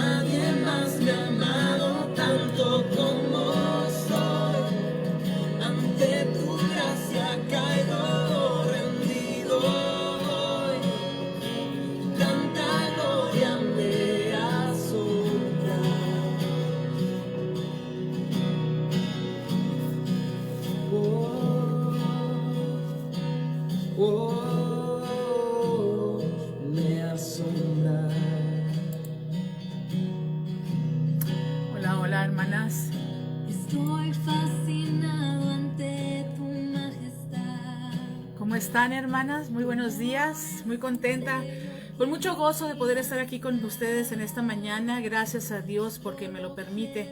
Nadie más me ha amado tanto como soy. Ante tu gracia caigo rendido hoy. Tanta gloria me asombra. Me asombra. Hola, hola, hermanas. Estoy fascinado ante tu majestad. ¿Cómo están, hermanas? Muy buenos días, muy contenta, con mucho gozo de poder estar aquí con ustedes en esta mañana. Gracias a Dios porque me lo permite.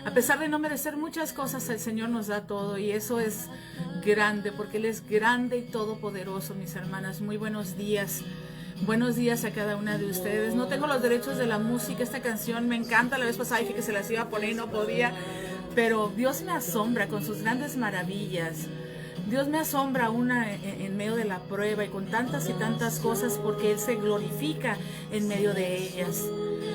A pesar de no merecer muchas cosas, el Señor nos da todo y eso es grande, porque Él es grande y todopoderoso, mis hermanas. Muy buenos días. Buenos días a cada una de ustedes. No tengo los derechos de la música, esta canción me encanta. La vez pasada dije que se las iba a poner y no podía, pero Dios me asombra con sus grandes maravillas. Dios me asombra en medio de la prueba y con tantas y tantas cosas, porque Él se glorifica en medio de ellas.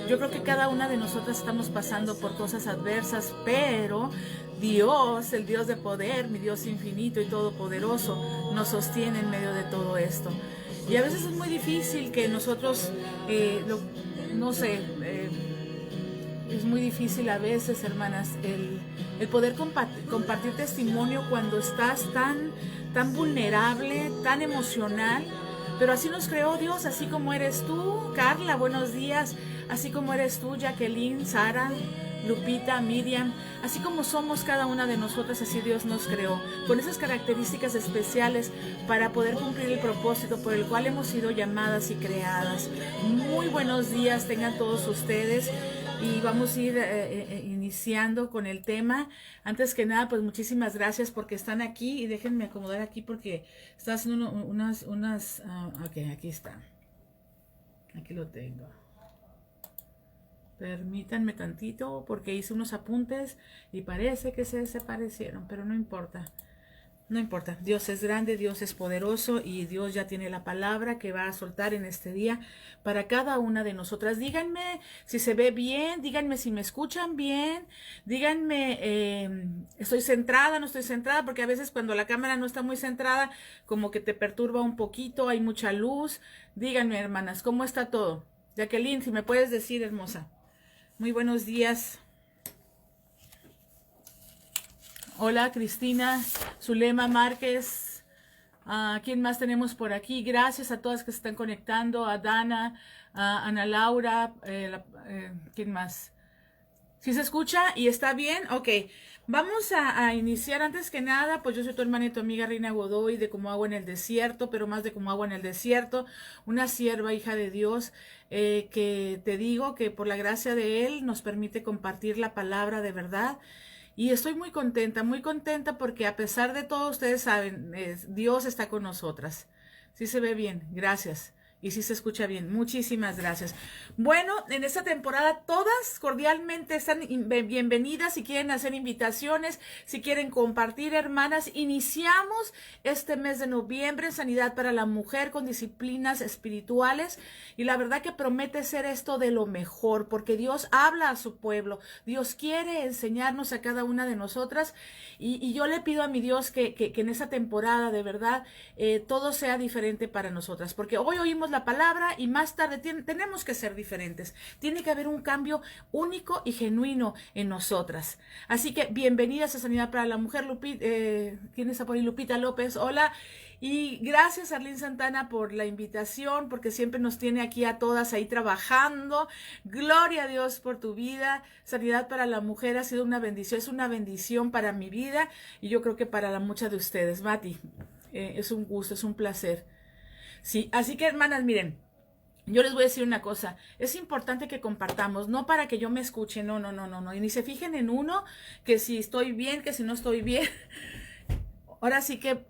Yo creo que cada una de nosotras estamos pasando por cosas adversas, pero Dios, el Dios de poder, mi Dios infinito y todopoderoso, nos sostiene en medio de todo esto. Y a veces es muy difícil que nosotros, no sé, es muy difícil a veces, hermanas, el poder compartir testimonio cuando estás tan vulnerable, tan emocional. Pero así nos creó Dios, así como eres tú, Carla, buenos días, así como eres tú, Jacqueline, Sara, Lupita, Miriam, así como somos cada una de nosotras, así Dios nos creó, con esas características especiales para poder cumplir el propósito por el cual hemos sido llamadas y creadas. Muy buenos días tengan todos ustedes. Y vamos a ir iniciando con el tema. Antes que nada, pues muchísimas gracias porque están aquí. Y déjenme acomodar aquí porque está haciendo ok, aquí está. Aquí lo tengo. Permítanme tantito porque hice unos apuntes y parece que se desaparecieron, pero no importa. No importa, Dios es grande, Dios es poderoso y Dios ya tiene la palabra que va a soltar en este día para cada una de nosotras. Díganme si se ve bien, díganme si me escuchan bien, díganme, estoy centrada, no estoy centrada, porque a veces cuando la cámara no está muy centrada, como que te perturba un poquito, hay mucha luz. Díganme, hermanas, ¿cómo está todo? Jacqueline, si me puedes decir, hermosa. Muy buenos días. Hola, Cristina, Zulema Márquez. ¿Quién más tenemos por aquí? Gracias a todas que se están conectando. A Dana, a Ana Laura. ¿Quién más? ¿Sí se escucha y está bien? Ok. Vamos a iniciar. Antes que nada, pues yo soy tu hermana y tu amiga Reina Godoy de Como Agua en el Desierto, pero más de Como Agua en el Desierto, una sierva, hija de Dios, que te digo que por la gracia de Él nos permite compartir la palabra de verdad. Y estoy muy contenta porque a pesar de todo, ustedes saben, Dios está con nosotras. Sí se ve bien, gracias. Y sí se escucha bien, muchísimas gracias. Bueno, en esta temporada todas cordialmente están bienvenidas. Si quieren hacer invitaciones, si quieren compartir, hermanas, iniciamos este mes de noviembre en Sanidad para la Mujer con disciplinas espirituales. Y la verdad que promete ser esto de lo mejor, porque Dios habla a su pueblo. Dios quiere enseñarnos a cada una de nosotras. Y yo le pido a mi Dios que en esta temporada de verdad todo sea diferente para nosotras. Porque hoy oímos la palabra y más tarde tenemos que ser diferentes. Tiene que haber un cambio único y genuino en nosotras. Así que bienvenidas a Sanidad para la Mujer. ¿Quién está por ahí? Lupita López, hola. Y gracias Arlene Santana por la invitación, porque siempre nos tiene aquí a todas ahí trabajando. Gloria a Dios por tu vida. Sanidad para la Mujer ha sido una bendición, es una bendición para mi vida y yo creo que para la muchas de ustedes. Mati, es un gusto, es un placer. Sí, así que hermanas, miren, yo les voy a decir una cosa, es importante que compartamos, no para que yo me escuche, no, y ni se fijen en uno, que si estoy bien, que si no estoy bien. Ahora sí que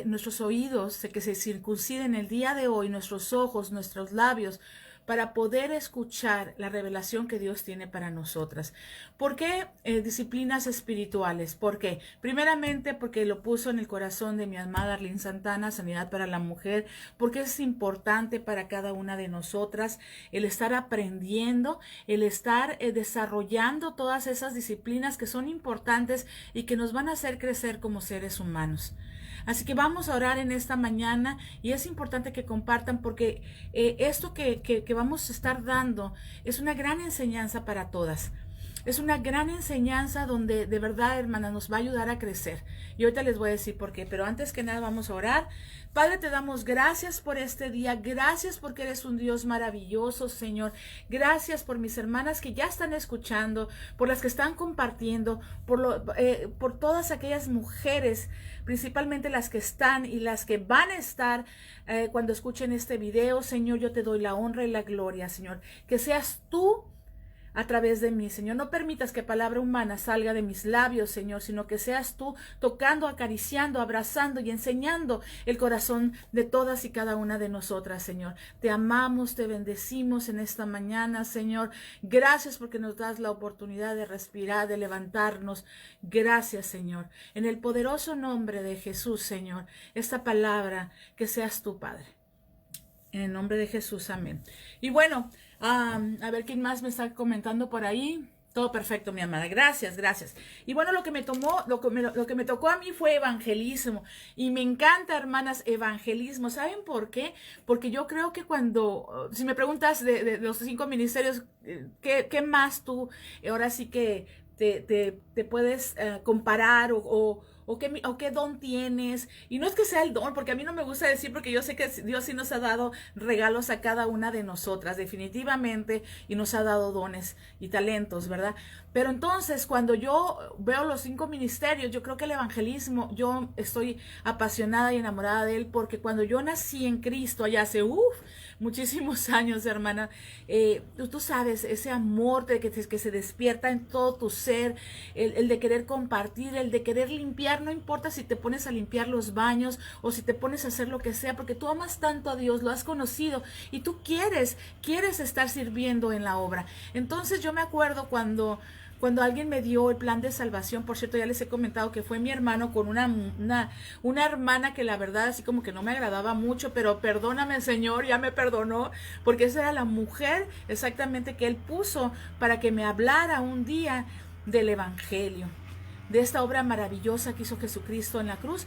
nuestros oídos, que se circunciden el día de hoy, nuestros ojos, nuestros labios, para poder escuchar la revelación que Dios tiene para nosotras. ¿Por qué disciplinas espirituales? ¿Por qué? Primeramente porque lo puso en el corazón de mi amada Arlene Santana, Sanidad para la Mujer, porque es importante para cada una de nosotras el estar aprendiendo, el estar desarrollando todas esas disciplinas que son importantes y que nos van a hacer crecer como seres humanos. Así que vamos a orar en esta mañana y es importante que compartan porque esto que vamos a estar dando es una gran enseñanza para todas. Es una gran enseñanza donde de verdad, hermana, nos va a ayudar a crecer. Y ahorita les voy a decir por qué, pero antes que nada vamos a orar. Padre, te damos gracias por este día. Gracias porque eres un Dios maravilloso, Señor. Gracias por mis hermanas que ya están escuchando, por las que están compartiendo, por todas aquellas mujeres, principalmente las que están y las que van a estar cuando escuchen este video. Señor, yo te doy la honra y la gloria, Señor. Que seas tú a través de mí, Señor. No permitas que palabra humana salga de mis labios, Señor, sino que seas tú tocando, acariciando, abrazando y enseñando el corazón de todas y cada una de nosotras, Señor. Te amamos, te bendecimos en esta mañana, Señor. Gracias porque nos das la oportunidad de respirar, de levantarnos. Gracias, Señor. En el poderoso nombre de Jesús, Señor, esta palabra, que seas tú, Padre. En el nombre de Jesús, amén. Y bueno, a ver quién más me está comentando por ahí. Todo perfecto, mi amada. Gracias, gracias. Y bueno, lo que me tocó a mí fue evangelismo. Y me encanta, hermanas, evangelismo. ¿Saben por qué? Porque yo creo que cuando, si me preguntas de los 5 ministerios, ¿qué más tú ahora sí que te puedes comparar o qué don tienes? Y no es que sea el don, porque a mí no me gusta decir, porque yo sé que Dios sí nos ha dado regalos a cada una de nosotras, definitivamente, y nos ha dado dones y talentos, ¿verdad? Pero entonces, cuando yo veo los 5 ministerios, yo creo que el evangelismo, yo estoy apasionada y enamorada de él, porque cuando yo nací en Cristo, allá hace, muchísimos años, hermana, tú sabes, ese amor que se despierta en todo tu ser, el de querer compartir, el de querer limpiar, no importa si te pones a limpiar los baños o si te pones a hacer lo que sea, porque tú amas tanto a Dios, lo has conocido y tú quieres estar sirviendo en la obra. Entonces yo me acuerdo cuando alguien me dio el plan de salvación. Por cierto, ya les he comentado que fue mi hermano con una hermana que la verdad así como que no me agradaba mucho, pero perdóname, Señor, ya me perdonó, porque esa era la mujer exactamente que él puso para que me hablara un día del evangelio, de esta obra maravillosa que hizo Jesucristo en la cruz.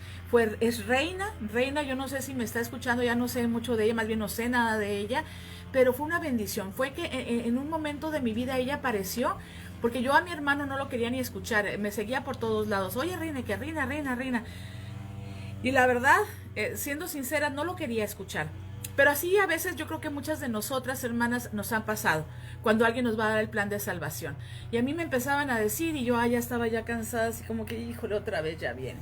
Es Reina, yo no sé si me está escuchando, ya no sé mucho de ella, más bien no sé nada de ella, pero fue una bendición. Fue que en un momento de mi vida ella apareció, porque yo a mi hermano no lo quería ni escuchar, me seguía por todos lados. Oye, Reina, que Reina. Y la verdad, siendo sincera, no lo quería escuchar. Pero así a veces yo creo que muchas de nosotras, hermanas, nos han pasado cuando alguien nos va a dar el plan de salvación. Y a mí me empezaban a decir y yo ya estaba ya cansada, así como que, híjole, otra vez ya viene.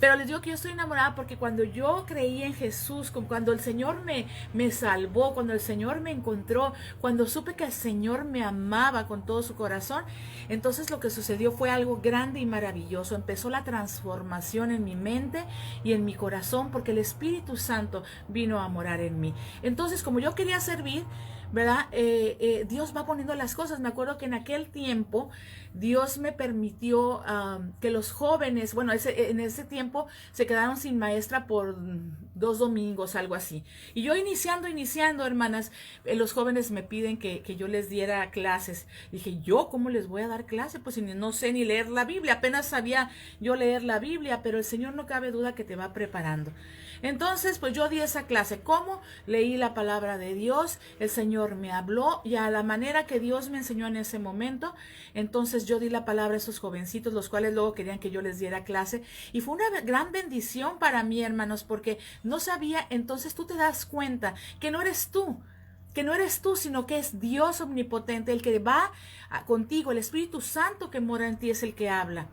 Pero les digo que yo estoy enamorada porque cuando yo creí en Jesús, cuando el Señor me salvó, cuando el Señor me encontró, cuando supe que el Señor me amaba con todo su corazón, entonces lo que sucedió fue algo grande y maravilloso. Empezó la transformación en mi mente y en mi corazón porque el Espíritu Santo vino a morar en mí. Entonces, como yo quería servir, ¿verdad? Dios va poniendo las cosas. Me acuerdo que en aquel tiempo Dios me permitió que los jóvenes, bueno, en ese tiempo se quedaron sin maestra por 2 domingos, algo así. Y yo iniciando, hermanas, los jóvenes me piden que yo les diera clases. Dije, ¿yo cómo les voy a dar clase? Pues si no sé ni leer la Biblia. Apenas sabía yo leer la Biblia, pero el Señor no cabe duda que te va preparando. Entonces, pues yo di esa clase. ¿Cómo? Leí la palabra de Dios, el Señor me habló y a la manera que Dios me enseñó en ese momento, entonces yo di la palabra a esos jovencitos, los cuales luego querían que yo les diera clase. Y fue una gran bendición para mí, hermanos, porque no sabía. Entonces tú te das cuenta que no eres tú, sino que es Dios omnipotente el que va contigo, el Espíritu Santo que mora en ti es el que habla.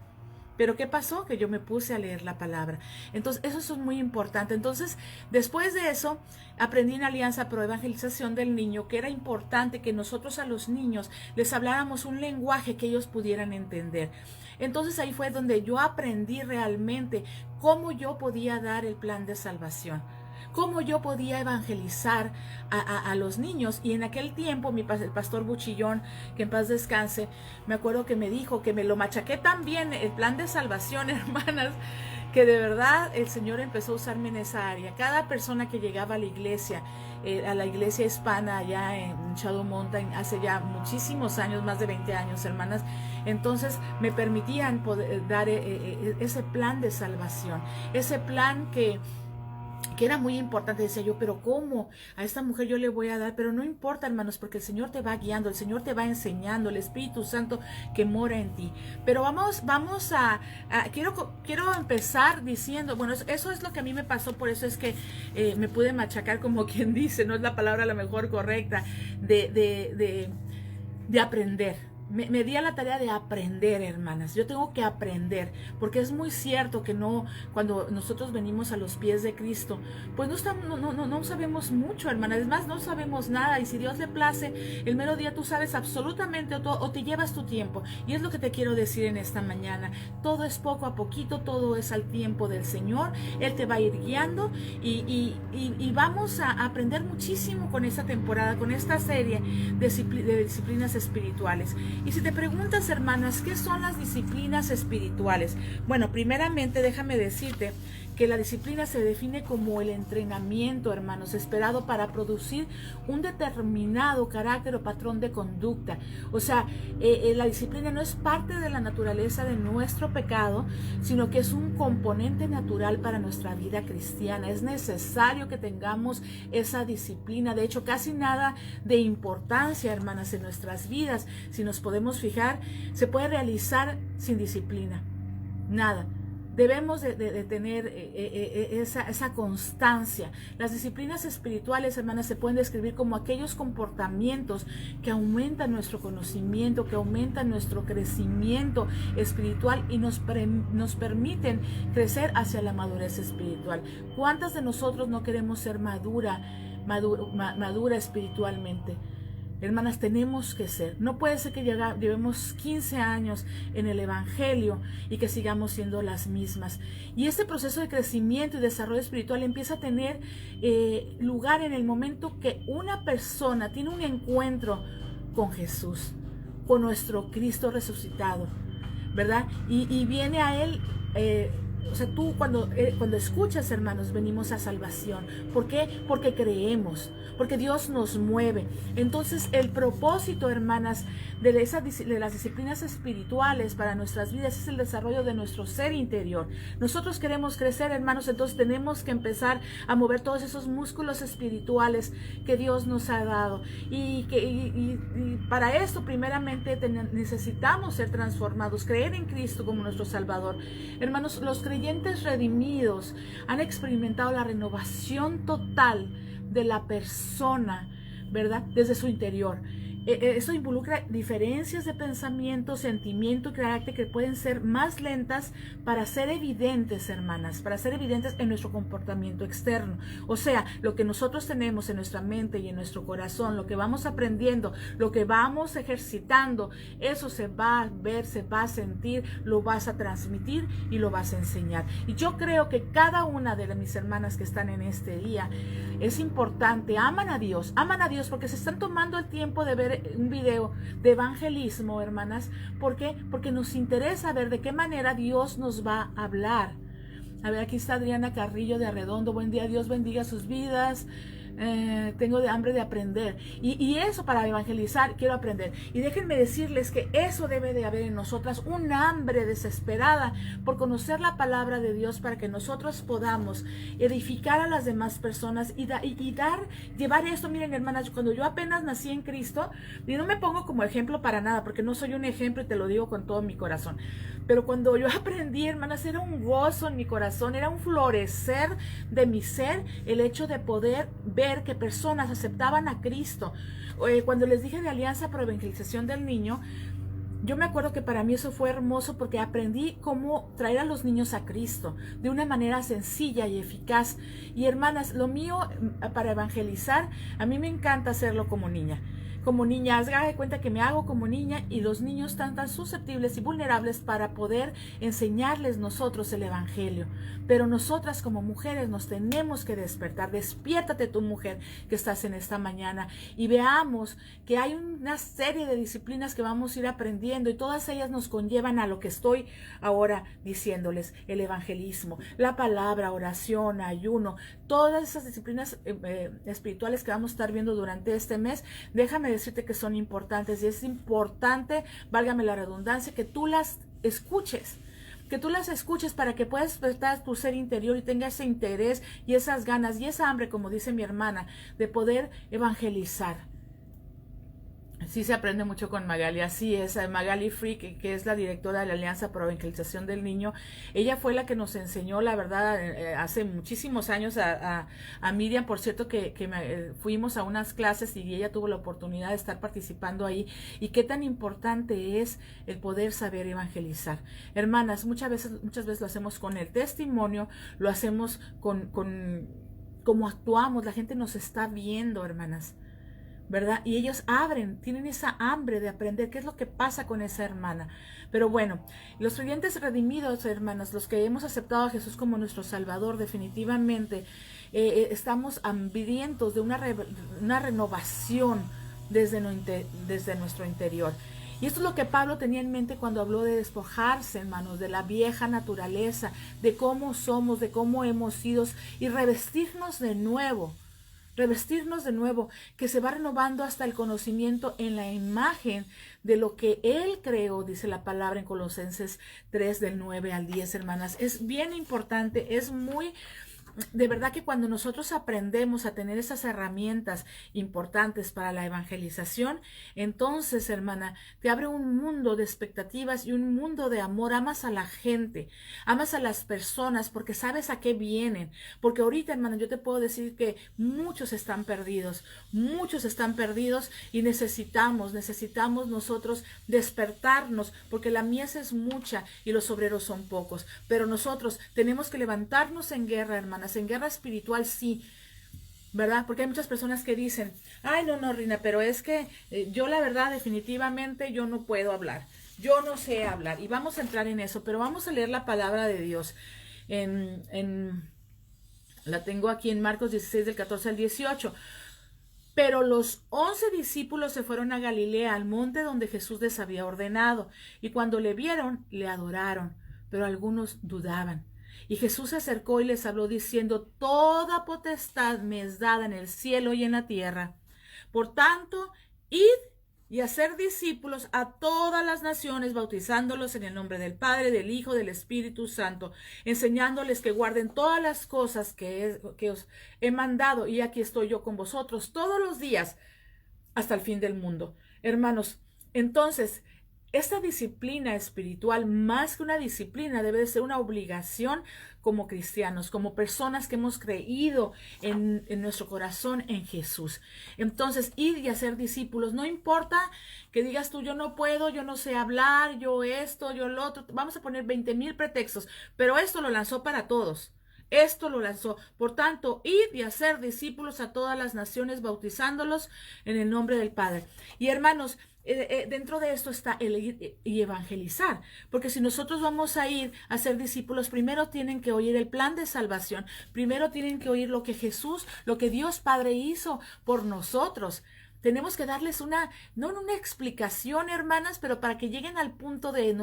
Pero ¿qué pasó? Que yo me puse a leer la palabra. Entonces, eso es muy importante. Entonces, después de eso, aprendí en Alianza Pro Evangelización del Niño que era importante que nosotros a los niños les habláramos un lenguaje que ellos pudieran entender. Entonces, ahí fue donde yo aprendí realmente cómo yo podía dar el plan de salvación. cómo yo podía evangelizar a los niños. Y en aquel tiempo el pastor Buchillón, que en paz descanse, me acuerdo que me dijo que me lo machaqué tan bien el plan de salvación, hermanas, que de verdad el Señor empezó a usarme en esa área. Cada persona que llegaba a la iglesia hispana allá en Shadow Mountain, hace ya muchísimos años, más de 20 años, hermanas, entonces me permitían poder dar ese plan de salvación, ese plan que era muy importante. Decía yo, pero ¿cómo? A esta mujer yo le voy a dar, pero no importa, hermanos, porque el Señor te va guiando, el Señor te va enseñando, el Espíritu Santo que mora en ti. Pero quiero empezar diciendo, bueno, eso es lo que a mí me pasó, por eso es que me pude machacar, como quien dice, no es la palabra a lo mejor correcta, de aprender. Me di a la tarea de aprender, hermanas. Yo tengo que aprender, porque es muy cierto que cuando nosotros venimos a los pies de Cristo, pues no sabemos mucho, hermanas. Es más, no sabemos nada. Y si Dios le place, el mero día tú sabes absolutamente todo, o te llevas tu tiempo. Y es lo que te quiero decir en esta mañana. Todo es poco a poquito, todo es al tiempo del Señor. Él te va a ir guiando y vamos a aprender muchísimo con esta temporada, con esta serie de disciplinas espirituales. Y si te preguntas, hermanas, ¿qué son las disciplinas espirituales? Bueno, primeramente déjame decirte que la disciplina se define como el entrenamiento, hermanos, esperado para producir un determinado carácter o patrón de conducta. O sea, la disciplina no es parte de la naturaleza de nuestro pecado, sino que es un componente natural para nuestra vida cristiana. Es necesario que tengamos esa disciplina. De hecho, casi nada de importancia, hermanas, en nuestras vidas, si nos podemos fijar, se puede realizar sin disciplina. Nada. Debemos de tener esa constancia. Las disciplinas espirituales, hermanas, se pueden describir como aquellos comportamientos que aumentan nuestro conocimiento, que aumentan nuestro crecimiento espiritual y nos permiten crecer hacia la madurez espiritual. ¿Cuántas de nosotros no queremos ser madura espiritualmente? Hermanas, tenemos que ser. No puede ser que llevemos 15 años en el Evangelio y que sigamos siendo las mismas. Y este proceso de crecimiento y desarrollo espiritual empieza a tener lugar en el momento que una persona tiene un encuentro con Jesús, con nuestro Cristo resucitado, ¿verdad? Y viene a Él. O sea, tú cuando escuchas, hermanos, venimos a salvación. ¿Por qué? Porque creemos, porque Dios nos mueve. Entonces, el propósito, hermanas, de las disciplinas espirituales para nuestras vidas es el desarrollo de nuestro ser interior. Nosotros queremos crecer, hermanos, entonces tenemos que empezar a mover todos esos músculos espirituales que Dios nos ha dado. Y para esto, primeramente, necesitamos ser transformados, creer en Cristo como nuestro Salvador. Hermanos, los creyentes redimidos han experimentado la renovación total de la persona, ¿verdad? Desde su interior. Eso involucra diferencias de pensamiento, sentimiento y carácter que pueden ser más lentas para ser evidentes, hermanas, para ser evidentes en nuestro comportamiento externo. O sea, lo que nosotros tenemos en nuestra mente y en nuestro corazón, lo que vamos aprendiendo, lo que vamos ejercitando, eso se va a ver, se va a sentir, lo vas a transmitir y lo vas a enseñar. Y yo creo que cada una de mis hermanas que están en este día es importante, aman a Dios porque se están tomando el tiempo de ver un video de evangelismo, hermanas. ¿Por qué? Porque nos interesa ver de qué manera Dios nos va a hablar. A ver, aquí está Adriana Carrillo de Arredondo. Buen día, Dios bendiga sus vidas. Tengo hambre de aprender. Y eso, para evangelizar, quiero aprender. Y déjenme decirles que eso debe de haber en nosotras, un hambre desesperada por conocer la palabra de Dios, para que nosotros podamos edificar a las demás personas y llevar esto. Miren, hermanas, cuando yo apenas nací en Cristo, y no me pongo como ejemplo para nada, porque no soy un ejemplo y te lo digo con todo mi corazón, pero cuando yo aprendí, hermanas, era un gozo en mi corazón, era un florecer de mi ser, el hecho de poder ver que personas aceptaban a Cristo. Cuando les dije de Alianza para Evangelización del Niño, yo me acuerdo que para mí eso fue hermoso, porque aprendí cómo traer a los niños a Cristo de una manera sencilla y eficaz. Y hermanas, lo mío para evangelizar, a mí me encanta hacerlo como niña. como niña, haga de cuenta que me hago como niña, y los niños están tan susceptibles y vulnerables para poder enseñarles nosotros el evangelio. Pero nosotras como mujeres nos tenemos que despertar. Despiértate tú, mujer, que estás en esta mañana, y veamos que hay una serie de disciplinas que vamos a ir aprendiendo, y todas ellas nos conllevan a lo que estoy ahora diciéndoles: el evangelismo, la palabra, oración, ayuno, todas esas disciplinas espirituales que vamos a estar viendo durante este mes. Déjame decirte que son importantes, y es importante, válgame la redundancia, que tú las escuches. Que tú las escuches para que puedas despertar tu ser interior y tengas ese interés y esas ganas y esa hambre, como dice mi hermana, de poder evangelizar. Sí, se aprende mucho con Magali, así es. Magali Free, que es la directora de la Alianza Pro Evangelización del Niño, ella fue la que nos enseñó, la verdad, hace muchísimos años a Miriam, por cierto, que fuimos a unas clases y ella tuvo la oportunidad de estar participando ahí, y qué tan importante es el poder saber evangelizar. Hermanas, muchas veces lo hacemos con el testimonio, lo hacemos con cómo actuamos, la gente nos está viendo, hermanas, ¿verdad? Y ellos tienen esa hambre de aprender qué es lo que pasa con esa hermana. Pero bueno, los creyentes redimidos, hermanas, los que hemos aceptado a Jesús como nuestro Salvador, definitivamente estamos hambrientos de una renovación desde nuestro interior. Y esto es lo que Pablo tenía en mente cuando habló de despojarse, hermanos, de la vieja naturaleza, de cómo somos, de cómo hemos sido, y revestirnos de nuevo, que se va renovando hasta el conocimiento en la imagen de lo que Él creó, dice la palabra en Colosenses 3, del 9 al 10, hermanas. Es bien importante, es muy... De verdad que cuando nosotros aprendemos a tener esas herramientas importantes para la evangelización, entonces, hermana, te abre un mundo de expectativas y un mundo de amor. Amas a la gente, amas a las personas, porque sabes a qué vienen. Porque ahorita, hermana, yo te puedo decir que muchos están perdidos, y necesitamos nosotros despertarnos, porque la mies es mucha y los obreros son pocos. Pero nosotros tenemos que levantarnos en guerra, hermana. En guerra espiritual, sí, ¿verdad? Porque hay muchas personas que dicen: ay, no, Rina, pero es que yo la verdad, definitivamente, yo no puedo hablar, yo no sé hablar. Y vamos a entrar en eso, pero vamos a leer la palabra de Dios. La tengo aquí en Marcos 16, del 14 al 18. Pero los 11 discípulos se fueron a Galilea, al monte donde Jesús les había ordenado, y cuando le vieron, le adoraron, pero algunos dudaban. Y Jesús se acercó y les habló diciendo: toda potestad me es dada en el cielo y en la tierra. Por tanto, id y hacer discípulos a todas las naciones, bautizándolos en el nombre del Padre, del Hijo, del Espíritu Santo, enseñándoles que guarden todas las cosas que os he mandado, y aquí estoy yo con vosotros todos los días hasta el fin del mundo. Hermanos, entonces, esta disciplina espiritual, más que una disciplina, debe de ser una obligación como cristianos, como personas que hemos creído en nuestro corazón en Jesús. Entonces, ir y hacer discípulos, no importa que digas tú: yo no puedo, yo no sé hablar, yo esto, yo lo otro. Vamos a poner 20,000 pretextos, pero esto lo lanzó para todos. Esto lo lanzó. Por tanto, id y hacer discípulos a todas las naciones, bautizándolos en el nombre del Padre. Y hermanos, dentro de esto está el ir y evangelizar, porque si nosotros vamos a ir a ser discípulos, primero tienen que oír el plan de salvación, primero tienen que oír lo que Jesús, lo que Dios Padre hizo por nosotros. Tenemos que darles no una explicación, hermanas, pero para que lleguen al punto de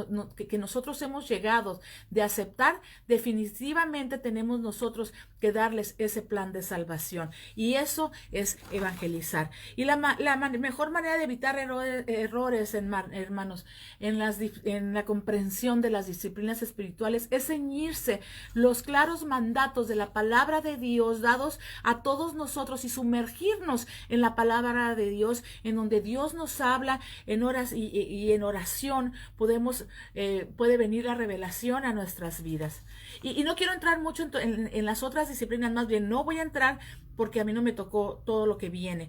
que nosotros hemos llegado, de aceptar. Definitivamente tenemos nosotros que darles ese plan de salvación, y eso es evangelizar. Y la mejor manera de evitar errores, hermanos, en la comprensión de las disciplinas espirituales, es ceñirse los claros mandatos de la palabra de Dios dados a todos nosotros, y sumergirnos en la palabra de Dios, en donde Dios nos habla en horas, y en oración puede venir la revelación a nuestras vidas. Y no quiero entrar mucho en las otras disciplinas, más bien no voy a entrar, porque a mí no me tocó todo lo que viene,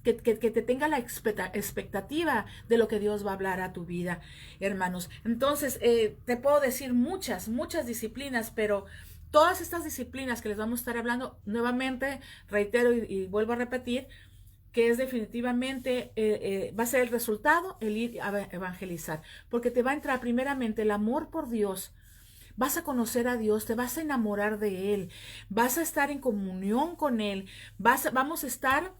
que te tenga la expectativa de lo que Dios va a hablar a tu vida, hermanos. Entonces, te puedo decir muchas disciplinas, pero todas estas disciplinas que les vamos a estar hablando, nuevamente reitero y vuelvo a repetir, que es definitivamente, va a ser el resultado, el ir a evangelizar, porque te va a entrar primeramente el amor por Dios. Vas a conocer a Dios, te vas a enamorar de Él, vas a estar en comunión con Él, vamos a estar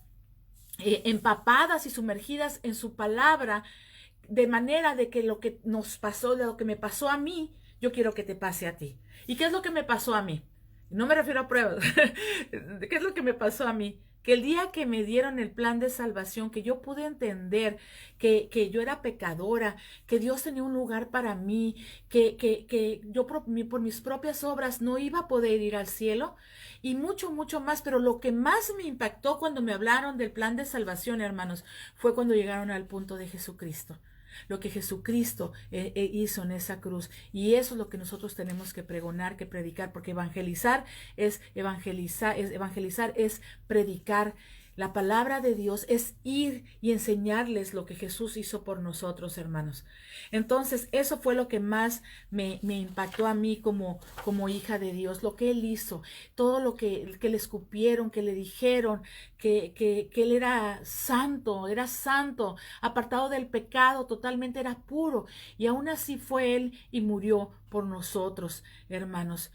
empapadas y sumergidas en su palabra, de manera de que lo que nos pasó, de lo que me pasó a mí, yo quiero que te pase a ti. ¿Y qué es lo que me pasó a mí? No me refiero a pruebas. ¿Qué es lo que me pasó a mí? Que el día que me dieron el plan de salvación, que yo pude entender que yo era pecadora, que Dios tenía un lugar para mí, que yo por mis propias obras no iba a poder ir al cielo, y mucho, mucho más. Pero lo que más me impactó cuando me hablaron del plan de salvación, hermanos, fue cuando llegaron al punto de Jesucristo. Lo que Jesucristo hizo en esa cruz. Y eso es lo que nosotros tenemos que pregonar, que predicar, porque evangelizar es predicar. La palabra de Dios es ir y enseñarles lo que Jesús hizo por nosotros, hermanos. Entonces, eso fue lo que más me impactó a mí como hija de Dios, lo que Él hizo, todo lo que le escupieron, que le dijeron, que Él era santo, apartado del pecado, totalmente era puro, y aún así fue Él y murió por nosotros, hermanos.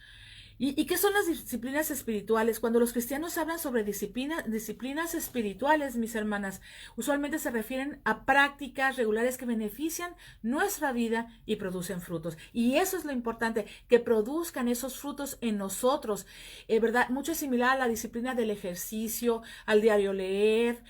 ¿Y qué son las disciplinas espirituales? Cuando los cristianos hablan sobre disciplinas espirituales, mis hermanas, usualmente se refieren a prácticas regulares que benefician nuestra vida y producen frutos. Y eso es lo importante, que produzcan esos frutos en nosotros, ¿verdad? Mucho es similar a la disciplina del ejercicio, al diario leer,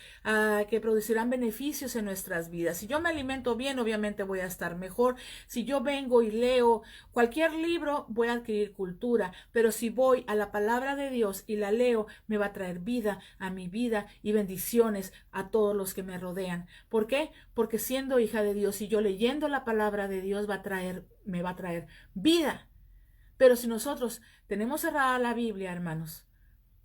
que producirán beneficios en nuestras vidas. Si yo me alimento bien, obviamente voy a estar mejor. Si yo vengo y leo cualquier libro, voy a adquirir cultura. Pero si voy a la palabra de Dios y la leo, me va a traer vida a mi vida y bendiciones a todos los que me rodean. ¿Por qué? Porque siendo hija de Dios y yo leyendo la palabra de Dios me va a traer vida. Pero si nosotros tenemos cerrada la Biblia, hermanos,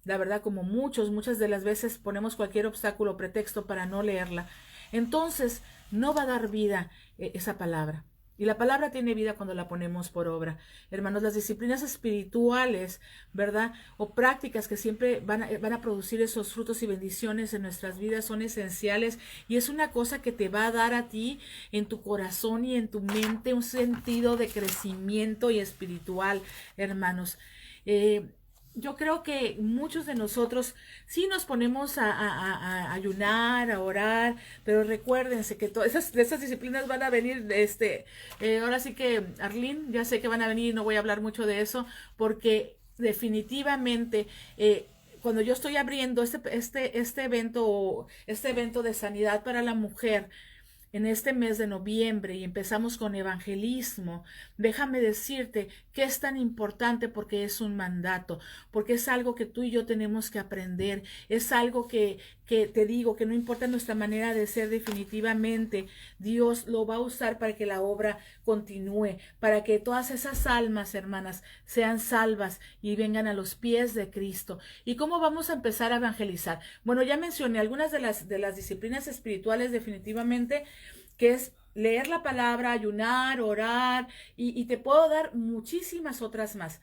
la verdad, como muchas de las veces ponemos cualquier obstáculo o pretexto para no leerla, entonces no va a dar vida esa palabra. Y la palabra tiene vida cuando la ponemos por obra. Hermanos, las disciplinas espirituales, ¿verdad? O prácticas que siempre van a producir esos frutos y bendiciones en nuestras vidas son esenciales. Y es una cosa que te va a dar a ti en tu corazón y en tu mente un sentido de crecimiento y espiritual, hermanos. Yo creo que muchos de nosotros sí nos ponemos a ayunar, a orar, pero recuérdense que todas esas disciplinas van a venir, ahora sí que Arlene, ya sé que van a venir y no voy a hablar mucho de eso, porque definitivamente cuando yo estoy abriendo este evento de sanidad para la mujer, en este mes de noviembre, y empezamos con evangelismo, déjame decirte que es tan importante porque es un mandato, porque es algo que tú y yo tenemos que aprender, es algo que te digo que no importa nuestra manera de ser, definitivamente Dios lo va a usar para que la obra continúe, para que todas esas almas, hermanas, sean salvas y vengan a los pies de Cristo. ¿Y cómo vamos a empezar a evangelizar? Bueno, ya mencioné algunas de las disciplinas espirituales, definitivamente, que es leer la palabra, ayunar, orar, y te puedo dar muchísimas otras más.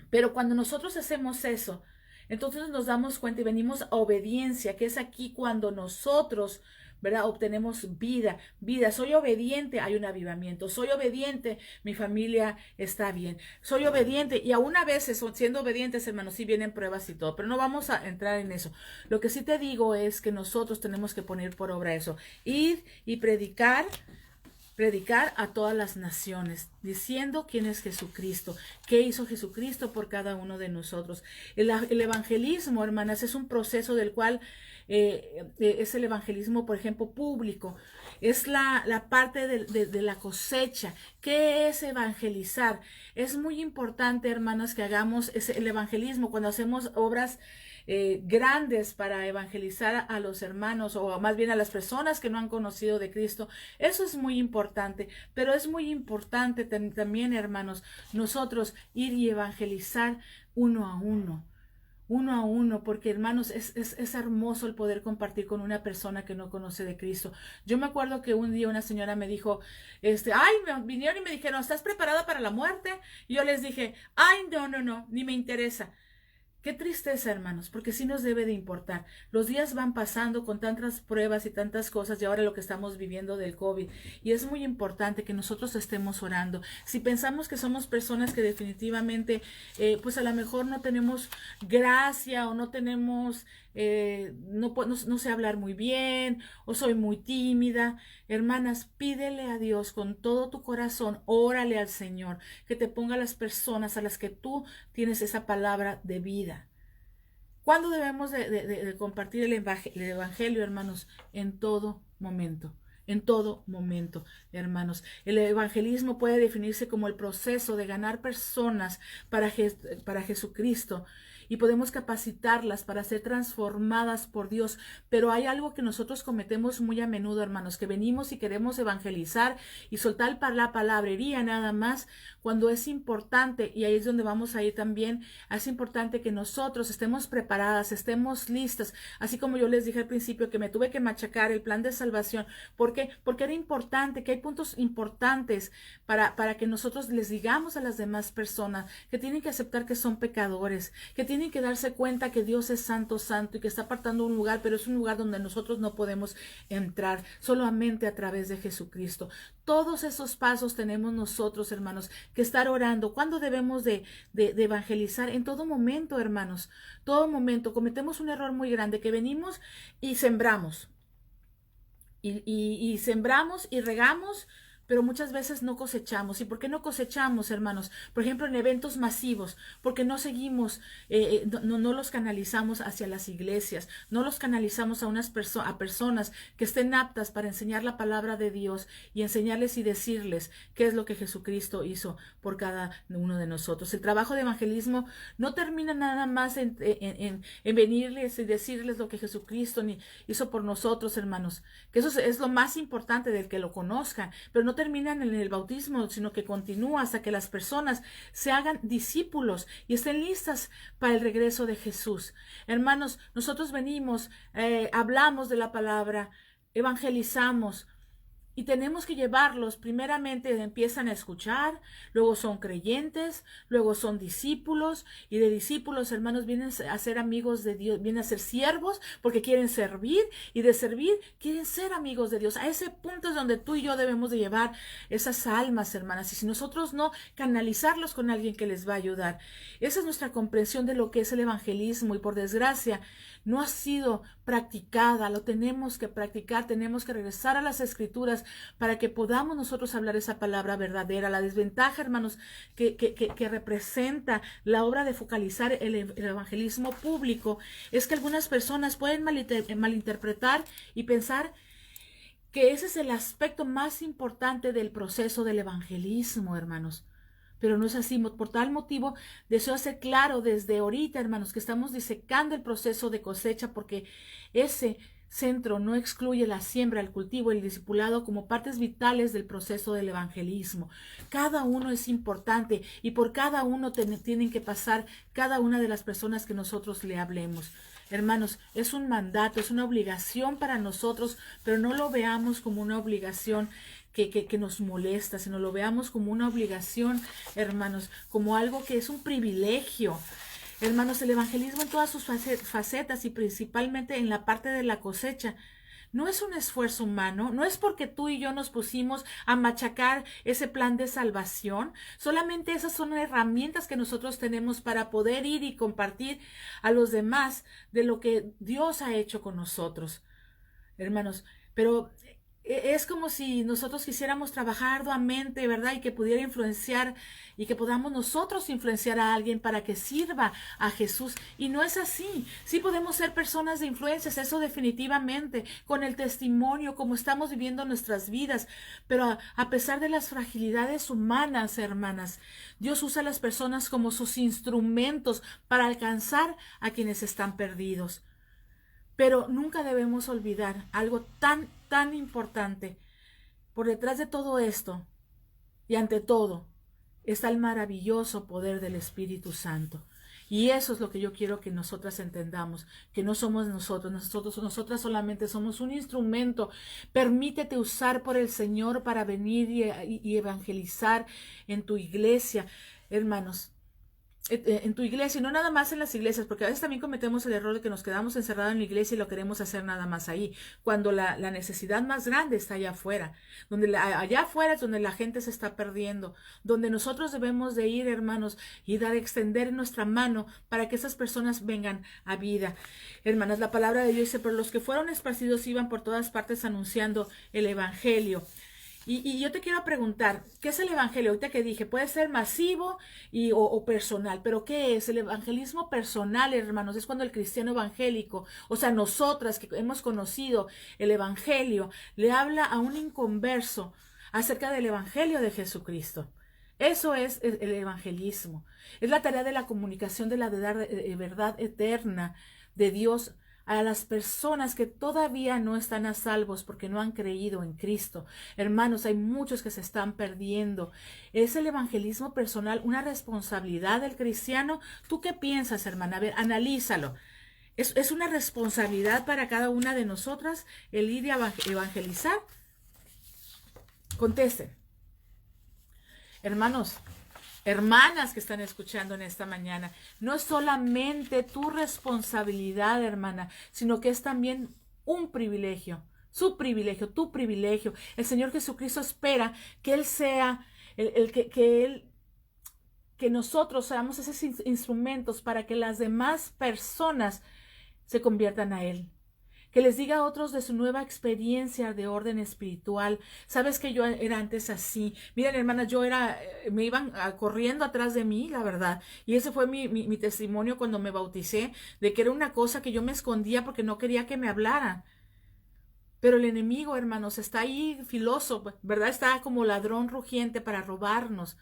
Pero cuando nosotros hacemos eso, entonces nos damos cuenta y venimos a obediencia, que es aquí cuando nosotros, ¿verdad?, obtenemos vida. Soy obediente, hay un avivamiento. Soy obediente, mi familia está bien. Soy obediente, y aún a veces, siendo obedientes, hermanos, sí vienen pruebas y todo, pero no vamos a entrar en eso. Lo que sí te digo es que nosotros tenemos que poner por obra eso. Ir y predicar a todas las naciones, diciendo quién es Jesucristo, qué hizo Jesucristo por cada uno de nosotros. El evangelismo, hermanas, es un proceso del cual es el evangelismo, por ejemplo, público. Es la parte de la cosecha. ¿Qué es evangelizar? Es muy importante, hermanas, que hagamos el evangelismo cuando hacemos obras grandes para evangelizar a los hermanos, o más bien a las personas que no han conocido de Cristo. Eso es muy importante, pero es muy importante también, hermanos, nosotros ir y evangelizar uno a uno, porque, hermanos, es hermoso el poder compartir con una persona que no conoce de Cristo. Yo me acuerdo que un día una señora me dijo, me vinieron y me dijeron, ¿estás preparada para la muerte? Y yo les dije, no, ni me interesa. Qué tristeza, hermanos, porque sí nos debe de importar. Los días van pasando con tantas pruebas y tantas cosas y ahora lo que estamos viviendo del COVID. Y es muy importante que nosotros estemos orando. Si pensamos que somos personas que definitivamente, pues a lo mejor no tenemos gracia o no tenemos, no sé hablar muy bien o soy muy tímida, hermanas, pídele a Dios con todo tu corazón, órale al Señor, que te ponga las personas a las que tú tienes esa palabra de vida. ¿Cuándo debemos de compartir el evangelio, hermanos? En todo momento. En todo momento, hermanos. El evangelismo puede definirse como el proceso de ganar personas para Jesucristo y podemos capacitarlas para ser transformadas por Dios. Pero hay algo que nosotros cometemos muy a menudo, hermanos, que venimos y queremos evangelizar y soltar la palabrería nada más cuando es importante, y ahí es donde vamos a ir también, es importante que nosotros estemos preparadas, estemos listas, así como yo les dije al principio que me tuve que machacar el plan de salvación. ¿Por qué? Porque era importante, que hay puntos importantes para que nosotros les digamos a las demás personas que tienen que aceptar que son pecadores, que tienen que darse cuenta que Dios es santo, santo y que está apartando un lugar, pero es un lugar donde nosotros no podemos entrar, solamente a través de Jesucristo. Todos esos pasos tenemos nosotros, hermanos, que estar orando. ¿Cuándo debemos de evangelizar? En todo momento, hermanos, todo momento. Cometemos un error muy grande, que venimos y sembramos. Y sembramos y regamos, pero muchas veces no cosechamos. ¿Y por qué no cosechamos, hermanos? Por ejemplo, en eventos masivos, porque no seguimos, no los canalizamos hacia las iglesias, no los canalizamos a personas que estén aptas para enseñar la palabra de Dios y enseñarles y decirles qué es lo que Jesucristo hizo por cada uno de nosotros. El trabajo de evangelismo no termina nada más en venirles y decirles lo que Jesucristo hizo por nosotros, hermanos, que eso es lo más importante, del que lo conozcan, pero no terminan en el bautismo, sino que continúa hasta que las personas se hagan discípulos y estén listas para el regreso de Jesús. Hermanos, nosotros venimos, hablamos de la palabra, evangelizamos, y tenemos que llevarlos. Primeramente empiezan a escuchar, luego son creyentes, luego son discípulos, y de discípulos, hermanos, vienen a ser amigos de Dios, vienen a ser siervos porque quieren servir, y de servir quieren ser amigos de Dios. A ese punto es donde tú y yo debemos de llevar esas almas, hermanas, y si nosotros no, canalizarlos con alguien que les va a ayudar. Esa es nuestra comprensión de lo que es el evangelismo, y por desgracia no ha sido practicada. Lo tenemos que practicar, tenemos que regresar a las Escrituras para que podamos nosotros hablar esa palabra verdadera. La desventaja, hermanos, que representa la obra de focalizar el evangelismo público es que algunas personas pueden malinterpretar y pensar que ese es el aspecto más importante del proceso del evangelismo, hermanos. Pero no es así. Por tal motivo, deseo hacer claro desde ahorita, hermanos, que estamos disecando el proceso de cosecha, porque ese centro no excluye la siembra, el cultivo y el discipulado como partes vitales del proceso del evangelismo. Cada uno es importante, y por cada uno tienen que pasar cada una de las personas que nosotros le hablemos. Hermanos, es un mandato, es una obligación para nosotros, pero no lo veamos como una obligación que nos molesta, sino lo veamos como una obligación, hermanos, como algo que es un privilegio. Hermanos, el evangelismo en todas sus facetas, y principalmente en la parte de la cosecha, no es un esfuerzo humano, no es porque tú y yo nos pusimos a machacar ese plan de salvación. Solamente esas son herramientas que nosotros tenemos para poder ir y compartir a los demás de lo que Dios ha hecho con nosotros, hermanos. Pero es como si nosotros quisiéramos trabajar arduamente, ¿verdad? Y que pudiera influenciar, y que podamos nosotros influenciar a alguien para que sirva a Jesús. Y no es así. Sí podemos ser personas de influencias, eso definitivamente, con el testimonio, como estamos viviendo nuestras vidas. Pero a pesar de las fragilidades humanas, hermanas, Dios usa a las personas como sus instrumentos para alcanzar a quienes están perdidos. Pero nunca debemos olvidar algo tan importante. Por detrás de todo esto, y ante todo, está el maravilloso poder del Espíritu Santo. Y eso es lo que yo quiero que nosotras entendamos, que no somos nosotras solamente somos un instrumento. Permítete usar por el Señor para venir y evangelizar en tu iglesia. Hermanos, en tu iglesia, y no nada más en las iglesias, porque a veces también cometemos el error de que nos quedamos encerrados en la iglesia y lo queremos hacer nada más ahí, cuando la necesidad más grande está allá afuera, allá afuera es donde la gente se está perdiendo, donde nosotros debemos de ir, hermanos, y extender nuestra mano para que esas personas vengan a vida. Hermanas, la palabra de Dios dice, pero los que fueron esparcidos iban por todas partes anunciando el evangelio. Y yo te quiero preguntar, ¿qué es el evangelio? Ahorita que dije, puede ser masivo o personal, pero ¿qué es? El evangelismo personal, hermanos, es cuando el cristiano evangélico, o sea, nosotras que hemos conocido el evangelio, le habla a un inconverso acerca del evangelio de Jesucristo. Eso es el evangelismo. Es la tarea de la comunicación de la verdad eterna de Dios a las personas que todavía no están a salvos porque no han creído en Cristo. Hermanos, hay muchos que se están perdiendo. ¿Es el evangelismo personal una responsabilidad del cristiano? ¿Tú qué piensas, hermana? A ver, analízalo. ¿Es una responsabilidad para cada una de nosotras el ir a evangelizar? Contesten. Hermanos, hermanas que están escuchando en esta mañana, no es solamente tu responsabilidad, hermana, sino que es también un privilegio, su privilegio, tu privilegio. El Señor Jesucristo espera que Él sea, que nosotros seamos esos instrumentos para que las demás personas se conviertan a Él. Que les diga a otros de su nueva experiencia de orden espiritual. Sabes que yo era antes así. Miren, hermanas, me iban corriendo atrás de mí, la verdad. Y ese fue mi testimonio cuando me bauticé, de que era una cosa que yo me escondía porque no quería que me hablaran. Pero el enemigo, hermanos, está ahí filoso, ¿verdad? Está como ladrón rugiente para robarnos.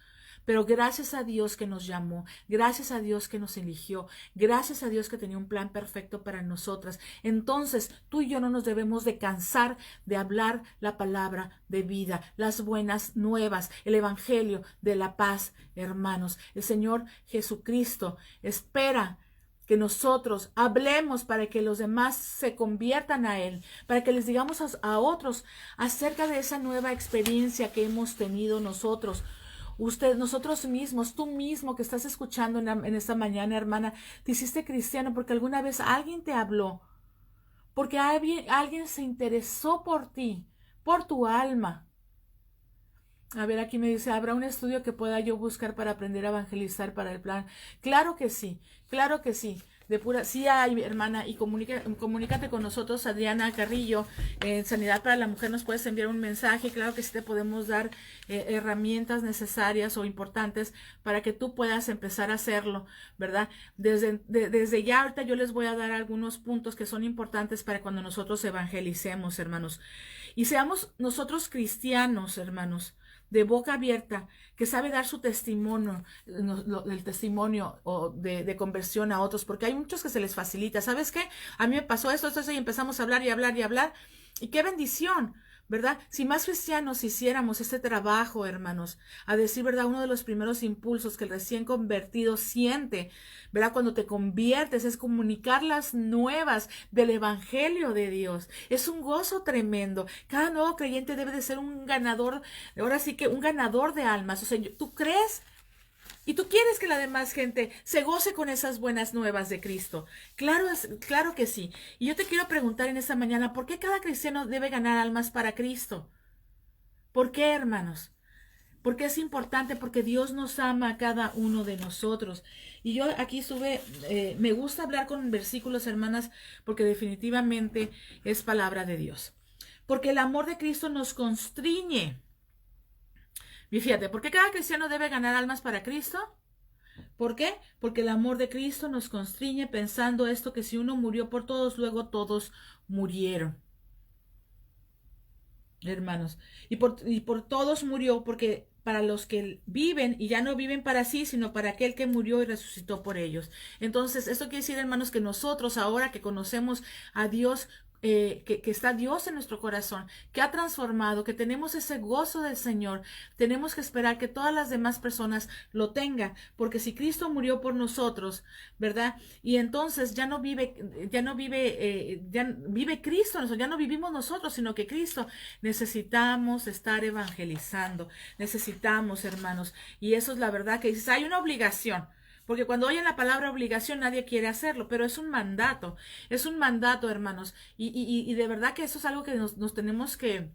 Pero gracias a Dios que nos llamó, gracias a Dios que nos eligió, gracias a Dios que tenía un plan perfecto para nosotras. Entonces, tú y yo no nos debemos de cansar de hablar la palabra de vida, las buenas nuevas, el evangelio de la paz, hermanos. El Señor Jesucristo espera que nosotros hablemos para que los demás se conviertan a Él, para que les digamos a otros acerca de esa nueva experiencia que hemos tenido nosotros. Nosotros mismos, tú mismo que estás escuchando en esta mañana, hermana, te hiciste cristiano porque alguna vez alguien te habló, porque alguien se interesó por ti, por tu alma. A ver, aquí me dice, ¿habrá un estudio que pueda yo buscar para aprender a evangelizar para el plan? Claro que sí, claro que sí. Sí hay, hermana, y comunícate con nosotros, Adriana Carrillo, en Sanidad para la Mujer. Nos puedes enviar un mensaje. Claro que sí te podemos dar herramientas necesarias o importantes para que tú puedas empezar a hacerlo, ¿verdad? Desde ya ahorita yo les voy a dar algunos puntos que son importantes para cuando nosotros evangelicemos, hermanos. Y seamos nosotros cristianos, hermanos, de boca abierta, que sabe dar su testimonio, el testimonio de conversión a otros, porque hay muchos que se les facilita. ¿Sabes qué? A mí me pasó esto, y empezamos a hablar y hablar y hablar, y qué bendición, ¿verdad? Si más cristianos hiciéramos este trabajo, hermanos, a decir verdad, uno de los primeros impulsos que el recién convertido siente, ¿verdad? Cuando te conviertes es comunicar las nuevas del evangelio de Dios. Es un gozo tremendo. Cada nuevo creyente debe de ser un ganador, ahora sí que un ganador de almas. O sea, ¿tú crees? Y tú quieres que la demás gente se goce con esas buenas nuevas de Cristo. Claro que sí. Y yo te quiero preguntar en esta mañana, ¿por qué cada cristiano debe ganar almas para Cristo? ¿Por qué, hermanos? Porque es importante, porque Dios nos ama a cada uno de nosotros. Y yo aquí me gusta hablar con versículos, hermanas, porque definitivamente es palabra de Dios. Porque el amor de Cristo nos constriñe. Y fíjate, ¿por qué cada cristiano debe ganar almas para Cristo? ¿Por qué? Porque el amor de Cristo nos constriñe pensando esto, que si uno murió por todos, luego todos murieron. Hermanos, y por todos murió, porque para los que viven y ya no viven para sí, sino para aquel que murió y resucitó por ellos. Entonces, esto quiere decir, hermanos, que nosotros ahora que conocemos a Dios, que está Dios en nuestro corazón, que ha transformado, que tenemos ese gozo del Señor, tenemos que esperar que todas las demás personas lo tengan, porque si Cristo murió por nosotros, ¿verdad? Y entonces ya no vive Cristo, ya no vivimos nosotros, sino que Cristo. Necesitamos estar evangelizando, necesitamos, hermanos, y eso es la verdad que dices, hay una obligación. Porque cuando oyen la palabra obligación nadie quiere hacerlo, pero es un mandato, hermanos. Y de verdad que eso es algo que nos tenemos que,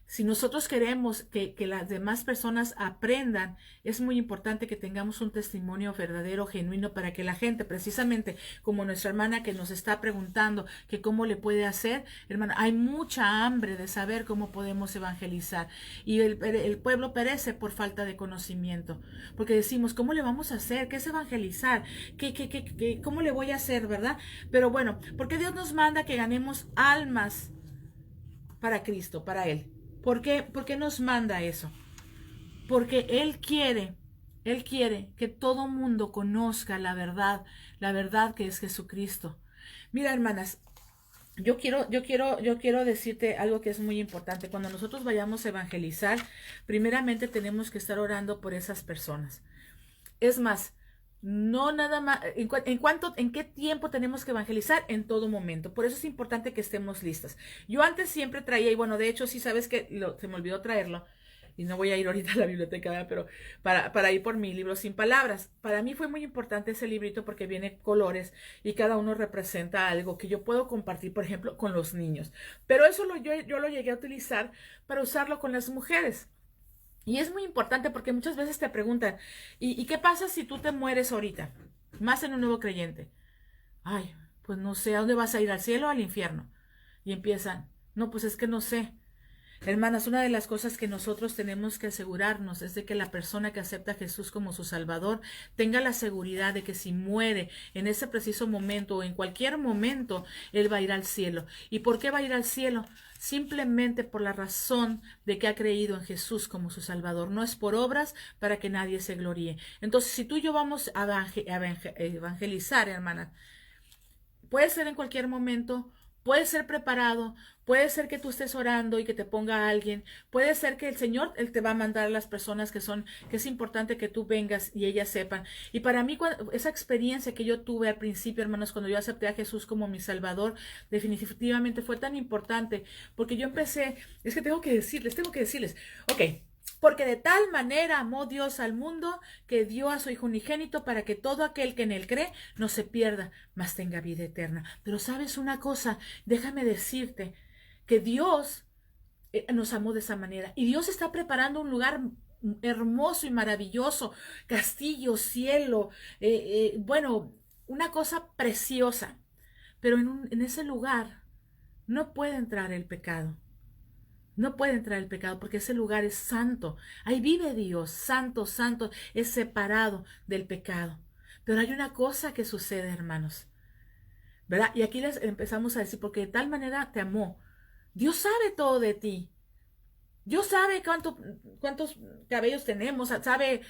si nosotros queremos que las demás personas aprendan, es muy importante que tengamos un testimonio verdadero, genuino, para que la gente, precisamente como nuestra hermana que nos está preguntando que cómo le puede hacer, hermana, hay mucha hambre de saber cómo podemos evangelizar. Y el pueblo perece por falta de conocimiento, porque decimos, ¿cómo le vamos a hacer? ¿Qué es evangelizar? ¿Cómo le voy a hacer, verdad? Pero bueno, porque Dios nos manda que ganemos almas para Cristo, para Él. ¿Por qué nos manda eso? Porque Él quiere que todo mundo conozca la verdad que es Jesucristo. Mira, hermanas, yo quiero decirte algo que es muy importante. Cuando nosotros vayamos a evangelizar, primeramente tenemos que estar orando por esas personas. Es más, no nada más, en qué tiempo tenemos que evangelizar, en todo momento. Por eso es importante que estemos listas. Yo antes siempre traía, y bueno, de hecho, sí sabes que se me olvidó traerlo, y no voy a ir ahorita a la biblioteca, ¿verdad? Pero para ir por mi libro sin palabras. Para mí fue muy importante ese librito porque viene colores y cada uno representa algo que yo puedo compartir, por ejemplo, con los niños. Pero eso yo lo llegué a utilizar para usarlo con las mujeres. Y es muy importante porque muchas veces te preguntan, ¿y qué pasa si tú te mueres ahorita? Más en un nuevo creyente. Ay, pues no sé, ¿a dónde vas a ir? ¿Al cielo o al infierno? Y empiezan, no, pues es que no sé. Hermanas, una de las cosas que nosotros tenemos que asegurarnos es de que la persona que acepta a Jesús como su Salvador tenga la seguridad de que si muere en ese preciso momento o en cualquier momento, él va a ir al cielo. ¿Y por qué va a ir al cielo? Simplemente por la razón de que ha creído en Jesús como su Salvador. No es por obras para que nadie se gloríe. Entonces, si tú y yo vamos a evangelizar, hermanas, puede ser en cualquier momento, puede ser preparado, puede ser que tú estés orando y que te ponga alguien, puede ser que el Señor, Él te va a mandar a las personas que es importante que tú vengas y ellas sepan. Y para mí, esa experiencia que yo tuve al principio, hermanos, cuando yo acepté a Jesús como mi Salvador, definitivamente fue tan importante, porque yo empecé, es que tengo que decirles, ok, porque de tal manera amó Dios al mundo que dio a su Hijo unigénito para que todo aquel que en él cree no se pierda, mas tenga vida eterna. Pero sabes una cosa, déjame decirte que Dios nos amó de esa manera y Dios está preparando un lugar hermoso y maravilloso, castillo, cielo, bueno, una cosa preciosa. Pero en ese lugar no puede entrar el pecado. No puede entrar el pecado porque ese lugar es santo. Ahí vive Dios, santo, santo, es separado del pecado. Pero hay una cosa que sucede, hermanos, ¿verdad? Y aquí les empezamos a decir, porque de tal manera te amó. Dios sabe todo de ti. Dios sabe cuántos cabellos tenemos, sabe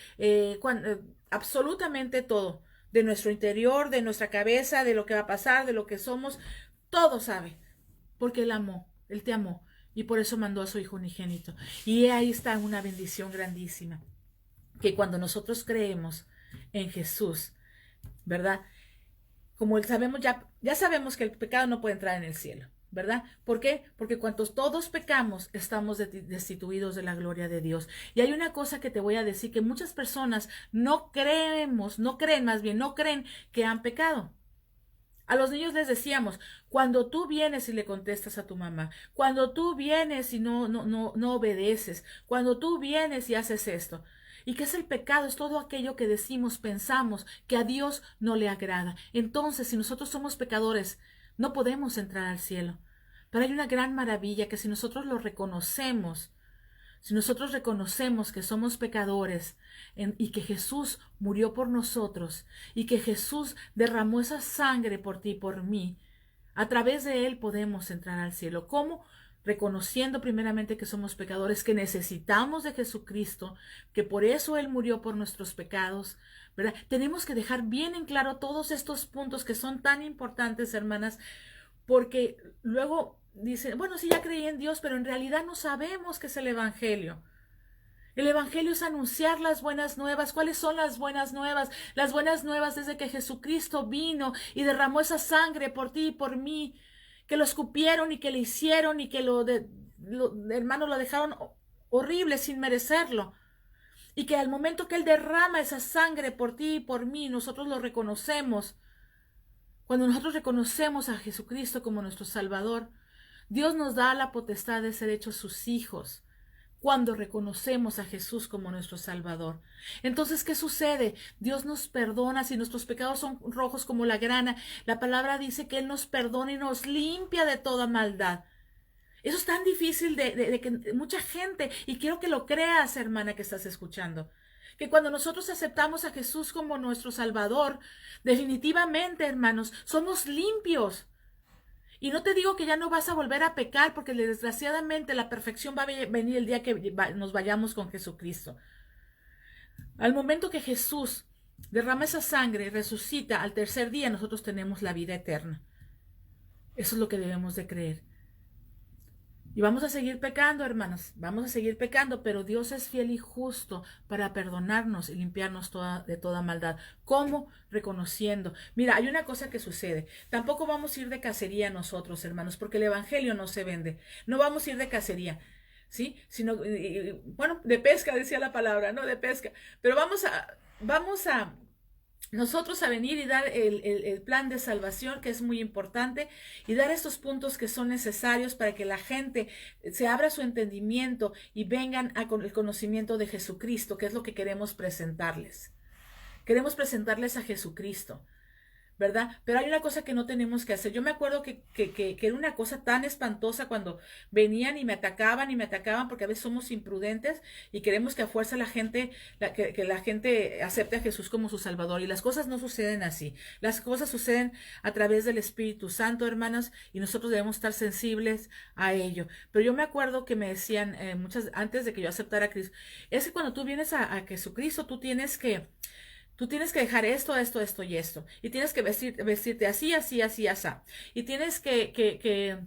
absolutamente todo. De nuestro interior, de nuestra cabeza, de lo que va a pasar, de lo que somos. Todo sabe. Porque Él amó, Él te amó. Y por eso mandó a su Hijo unigénito. Y ahí está una bendición grandísima. Que cuando nosotros creemos en Jesús, ¿verdad? Como sabemos, ya sabemos que el pecado no puede entrar en el cielo, ¿verdad? ¿Por qué? Porque cuantos todos pecamos, estamos destituidos de la gloria de Dios. Y hay una cosa que te voy a decir, que muchas personas no creen que han pecado. A los niños les decíamos, cuando tú vienes y le contestas a tu mamá, cuando tú vienes y no obedeces, cuando tú vienes y haces esto. ¿Y qué es el pecado? Es todo aquello que decimos, pensamos, que a Dios no le agrada. Entonces, si nosotros somos pecadores, no podemos entrar al cielo. Pero hay una gran maravilla que si nosotros lo reconocemos, si nosotros reconocemos que somos pecadores y que Jesús murió por nosotros y que Jesús derramó esa sangre por ti y por mí, a través de Él podemos entrar al cielo. ¿Cómo? Reconociendo primeramente que somos pecadores, que necesitamos de Jesucristo, que por eso Él murió por nuestros pecados, ¿verdad? Tenemos que dejar bien en claro todos estos puntos que son tan importantes, hermanas, porque luego dicen, bueno, sí, ya creí en Dios, pero en realidad no sabemos qué es el Evangelio. El Evangelio es anunciar las buenas nuevas. ¿Cuáles son las buenas nuevas? Las buenas nuevas es de que Jesucristo vino y derramó esa sangre por ti y por mí, que lo escupieron y que le hicieron y que hermanos, lo dejaron horrible sin merecerlo. Y que al momento que Él derrama esa sangre por ti y por mí, nosotros lo reconocemos. Cuando nosotros reconocemos a Jesucristo como nuestro Salvador, Dios nos da la potestad de ser hechos sus hijos. Cuando reconocemos a Jesús como nuestro Salvador. Entonces, ¿qué sucede? Dios nos perdona si nuestros pecados son rojos como la grana. La palabra dice que Él nos perdona y nos limpia de toda maldad. Eso es tan difícil de que mucha gente, y quiero que lo creas, hermana, que estás escuchando, que cuando nosotros aceptamos a Jesús como nuestro Salvador, definitivamente, hermanos, somos limpios. Y no te digo que ya no vas a volver a pecar, porque desgraciadamente la perfección va a venir el día que nos vayamos con Jesucristo. Al momento que Jesús derrama esa sangre y resucita al tercer día, nosotros tenemos la vida eterna. Eso es lo que debemos de creer. Y vamos a seguir pecando, hermanas, vamos a seguir pecando, pero Dios es fiel y justo para perdonarnos y limpiarnos de toda maldad. ¿Cómo? Reconociendo. Mira, hay una cosa que sucede. Tampoco vamos a ir de cacería nosotros, hermanos, porque el evangelio no se vende. No vamos a ir de cacería, ¿sí? Sino, bueno, de pesca, decía la palabra, ¿no? De pesca. Pero vamos a nosotros a venir y dar el plan de salvación, que es muy importante, y dar estos puntos que son necesarios para que la gente se abra su entendimiento y vengan con el conocimiento de Jesucristo, que es lo que queremos presentarles. Queremos presentarles a Jesucristo, ¿verdad? Pero hay una cosa que no tenemos que hacer. Yo me acuerdo que era una cosa tan espantosa cuando venían y me atacaban, porque a veces somos imprudentes y queremos que a fuerza que la gente acepte a Jesús como su Salvador. Y las cosas no suceden así. Las cosas suceden a través del Espíritu Santo, hermanas, y nosotros debemos estar sensibles a ello. Pero yo me acuerdo que me decían antes de que yo aceptara a Cristo, es que cuando tú vienes a Jesucristo, tú tienes que dejar esto y esto. Y tienes que vestirte así. Y tienes que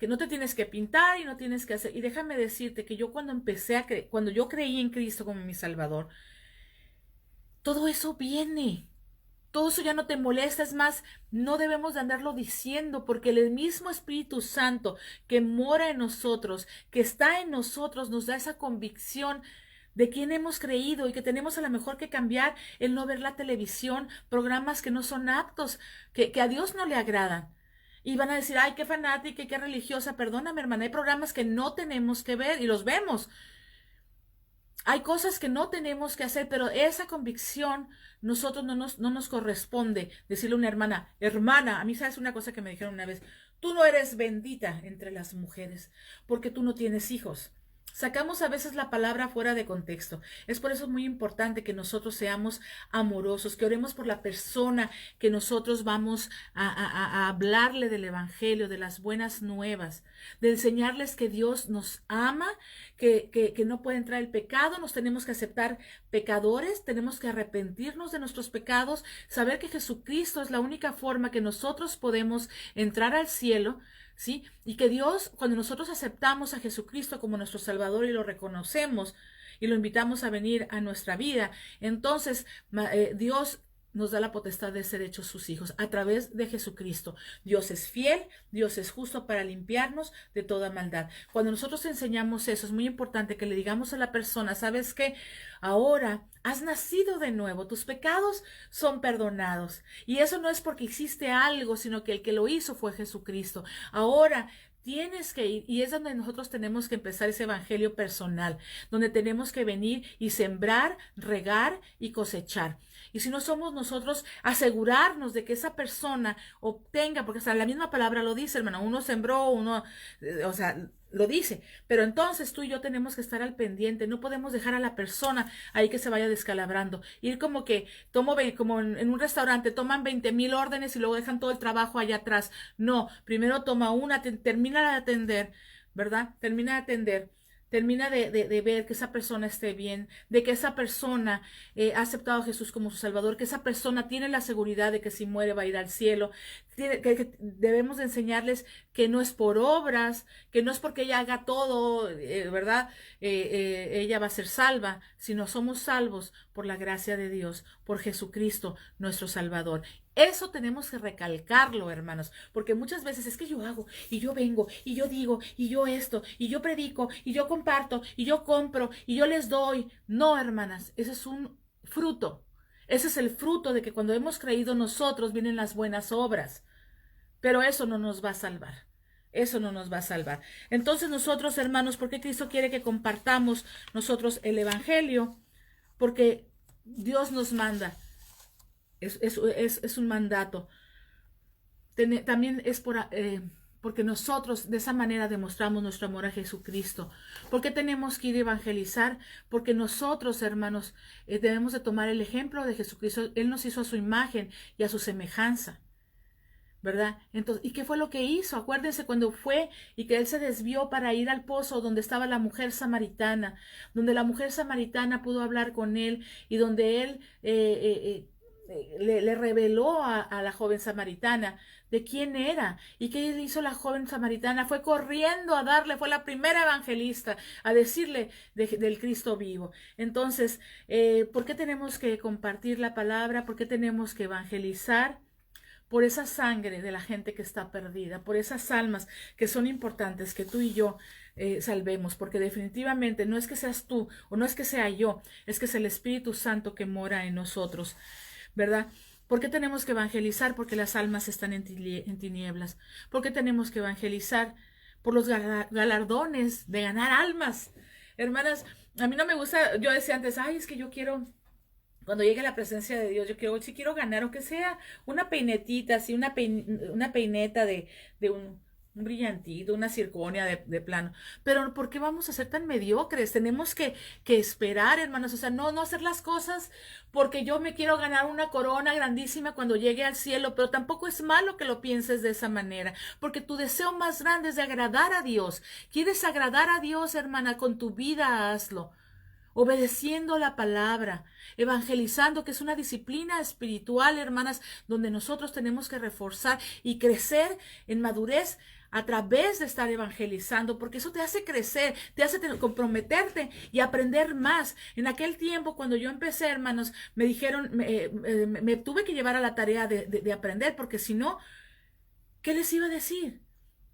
no te tienes que pintar y no tienes que hacer. Y déjame decirte que yo cuando yo creí en Cristo como mi Salvador, todo eso viene. Todo eso ya no te molesta. Es más, no debemos de andarlo diciendo, porque el mismo Espíritu Santo que mora en nosotros, que está en nosotros, nos da esa convicción de quién hemos creído y que tenemos a lo mejor que cambiar el no ver la televisión, programas que no son aptos, que a Dios no le agradan. Y van a decir, ay, qué fanática y qué religiosa. Perdóname, hermana, hay programas que no tenemos que ver y los vemos. Hay cosas que no tenemos que hacer, pero esa convicción nosotros no nos corresponde decirle a una hermana, a mí sabes una cosa que me dijeron una vez, tú no eres bendita entre las mujeres porque tú no tienes hijos. Sacamos a veces la palabra fuera de contexto. Es por eso muy importante que nosotros seamos amorosos, que oremos por la persona que nosotros vamos a hablarle del evangelio, de las buenas nuevas, de enseñarles que Dios nos ama, que no puede entrar el pecado, nos tenemos que aceptar pecadores, tenemos que arrepentirnos de nuestros pecados, saber que Jesucristo es la única forma que nosotros podemos entrar al cielo, ¿sí? Y que Dios, cuando nosotros aceptamos a Jesucristo como nuestro Salvador y lo reconocemos y lo invitamos a venir a nuestra vida, entonces Dios nos da la potestad de ser hechos sus hijos a través de Jesucristo. Dios es fiel, Dios es justo para limpiarnos de toda maldad. Cuando nosotros enseñamos eso, es muy importante que le digamos a la persona, ¿sabes qué? Ahora has nacido de nuevo, tus pecados son perdonados. Y eso no es porque hiciste algo, sino que el que lo hizo fue Jesucristo. Ahora tienes que ir, y es donde nosotros tenemos que empezar ese evangelio personal, donde tenemos que venir y sembrar, regar y cosechar. Y si no somos nosotros, asegurarnos de que esa persona obtenga, porque hasta la misma palabra lo dice, hermano, uno sembró, lo dice, pero entonces tú y yo tenemos que estar al pendiente, no podemos dejar a la persona ahí que se vaya descalabrando, ir como que, como en un restaurante, toman 20,000 órdenes y luego dejan todo el trabajo allá atrás. No, primero toma una, termina de atender, ¿verdad? Termina de ver que esa persona esté bien, de que esa persona ha aceptado a Jesús como su Salvador, que esa persona tiene la seguridad de que si muere va a ir al cielo. que debemos de enseñarles que no es por obras, que no es porque ella haga todo, ¿verdad? Ella va a ser salva, sino somos salvos por la gracia de Dios, por Jesucristo, nuestro Salvador. Eso tenemos que recalcarlo, hermanos, porque muchas veces es que yo hago, y yo vengo, y yo digo, y yo esto, y yo predico, y yo comparto, y yo compro, y yo les doy. No, hermanas, ese es un fruto. Ese es el fruto de que cuando hemos creído nosotros vienen las buenas obras. Pero eso no nos va a salvar. Eso no nos va a salvar. Entonces nosotros, hermanos, ¿por qué Cristo quiere que compartamos nosotros el Evangelio? Porque Dios nos manda. Es un mandato. También es porque nosotros de esa manera demostramos nuestro amor a Jesucristo. ¿Por qué tenemos que ir a evangelizar? Porque nosotros, hermanos, debemos de tomar el ejemplo de Jesucristo. Él nos hizo a su imagen y a su semejanza, ¿verdad? Entonces, ¿y qué fue lo que hizo? Acuérdense cuando fue y que él se desvió para ir al pozo donde estaba la mujer samaritana, donde la mujer samaritana pudo hablar con él y donde él le reveló a la joven samaritana de quién era. ¿Y qué hizo la joven samaritana? Fue corriendo a darle, fue la primera evangelista a decirle del Cristo vivo. Entonces, ¿por qué tenemos que compartir la palabra? ¿Por qué tenemos que evangelizar? Por esa sangre de la gente que está perdida, por esas almas que son importantes, que tú y yo salvemos, porque definitivamente no es que seas tú o no es que sea yo, es que es el Espíritu Santo que mora en nosotros, ¿verdad? ¿Por qué tenemos que evangelizar? Porque las almas están en tinieblas. ¿Por qué tenemos que evangelizar? Por los galardones de ganar almas. Hermanas, a mí no me gusta, yo decía antes, ay, es que yo quiero, cuando llegue la presencia de Dios, si quiero ganar, aunque sea una peinetita, así una peineta de un brillantito, una circonia de plano. Pero ¿por qué vamos a ser tan mediocres? Tenemos que esperar, hermanos, o sea, no hacer las cosas porque yo me quiero ganar una corona grandísima cuando llegue al cielo, pero tampoco es malo que lo pienses de esa manera, porque tu deseo más grande es de agradar a Dios. ¿Quieres agradar a Dios, hermana? Con tu vida hazlo. Obedeciendo la palabra, evangelizando, que es una disciplina espiritual, hermanas, donde nosotros tenemos que reforzar y crecer en madurez a través de estar evangelizando, porque eso te hace crecer, te hace comprometerte y aprender más. En aquel tiempo, cuando yo empecé, hermanos, me dijeron, me tuve que llevar a la tarea de aprender, porque si no, ¿qué les iba a decir?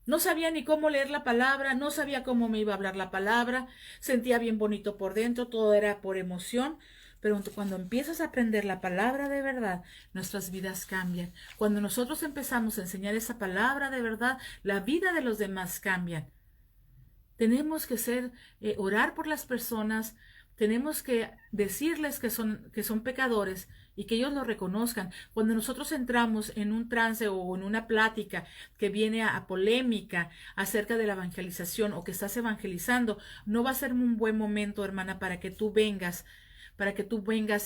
No sabía ni cómo leer la palabra, no sabía cómo me iba a hablar la palabra, sentía bien bonito por dentro, todo era por emoción, pero cuando empiezas a aprender la palabra de verdad, nuestras vidas cambian. Cuando nosotros empezamos a enseñar esa palabra de verdad, la vida de los demás cambian. Tenemos que orar por las personas, tenemos que decirles que son pecadores y que ellos lo reconozcan. Cuando nosotros entramos en un trance o en una plática que viene a polémica acerca de la evangelización o que estás evangelizando, no va a ser un buen momento, hermana, para que tú vengas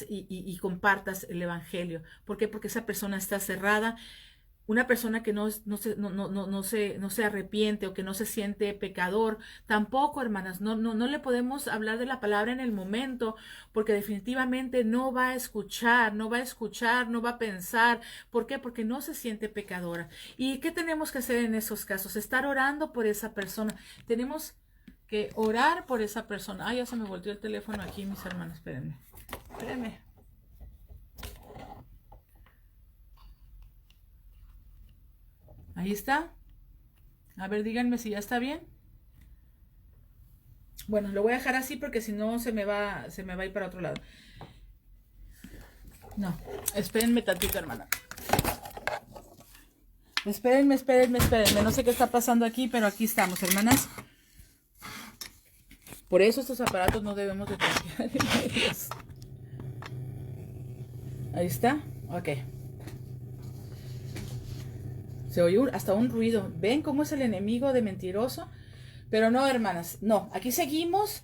y compartas el evangelio. ¿Por qué? Porque esa persona está cerrada. Una persona que no se arrepiente o que no se siente pecador, tampoco, hermanas, no le podemos hablar de la palabra en el momento, porque definitivamente no va a escuchar, no va a pensar. ¿Por qué? Porque no se siente pecadora. ¿Y qué tenemos que hacer en esos casos? Estar orando por esa persona. Tenemos que orar por esa persona. Ay, ya se me volteó el teléfono aquí, mis hermanos, espérenme. Ahí está. A ver, díganme si ya está bien. Bueno, lo voy a dejar así porque si no se me va a ir para otro lado. No, espérenme tantito, hermana. Espérenme. No sé qué está pasando aquí, pero aquí estamos, hermanas. Por eso estos aparatos no debemos de confiar en ellos. Ahí está. Ok. Se oye hasta un ruido. ¿Ven cómo es el enemigo de mentiroso? Pero no, hermanas, no. Aquí seguimos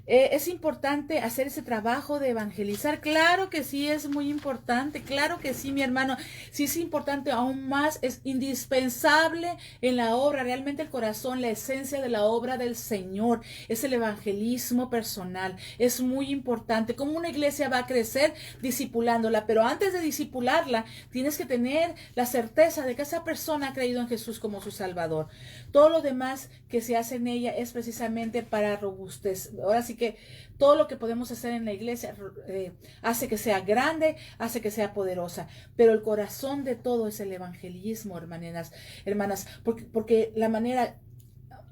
Es importante hacer ese trabajo de evangelizar. Claro que sí, es muy importante. Claro que sí, mi hermano. Sí es importante, aún más, es indispensable en la obra. Realmente el corazón, la esencia de la obra del Señor es el evangelismo personal. Es muy importante. ¿Cómo una iglesia va a crecer? Discipulándola. Pero antes de discipularla, tienes que tener la certeza de que esa persona ha creído en Jesús como su Salvador. Todo lo demás que se hace en ella es precisamente para robustecer. Ahora sí que todo lo que podemos hacer en la iglesia hace que sea grande, hace que sea poderosa, pero el corazón de todo es el evangelismo, hermanas, porque la manera,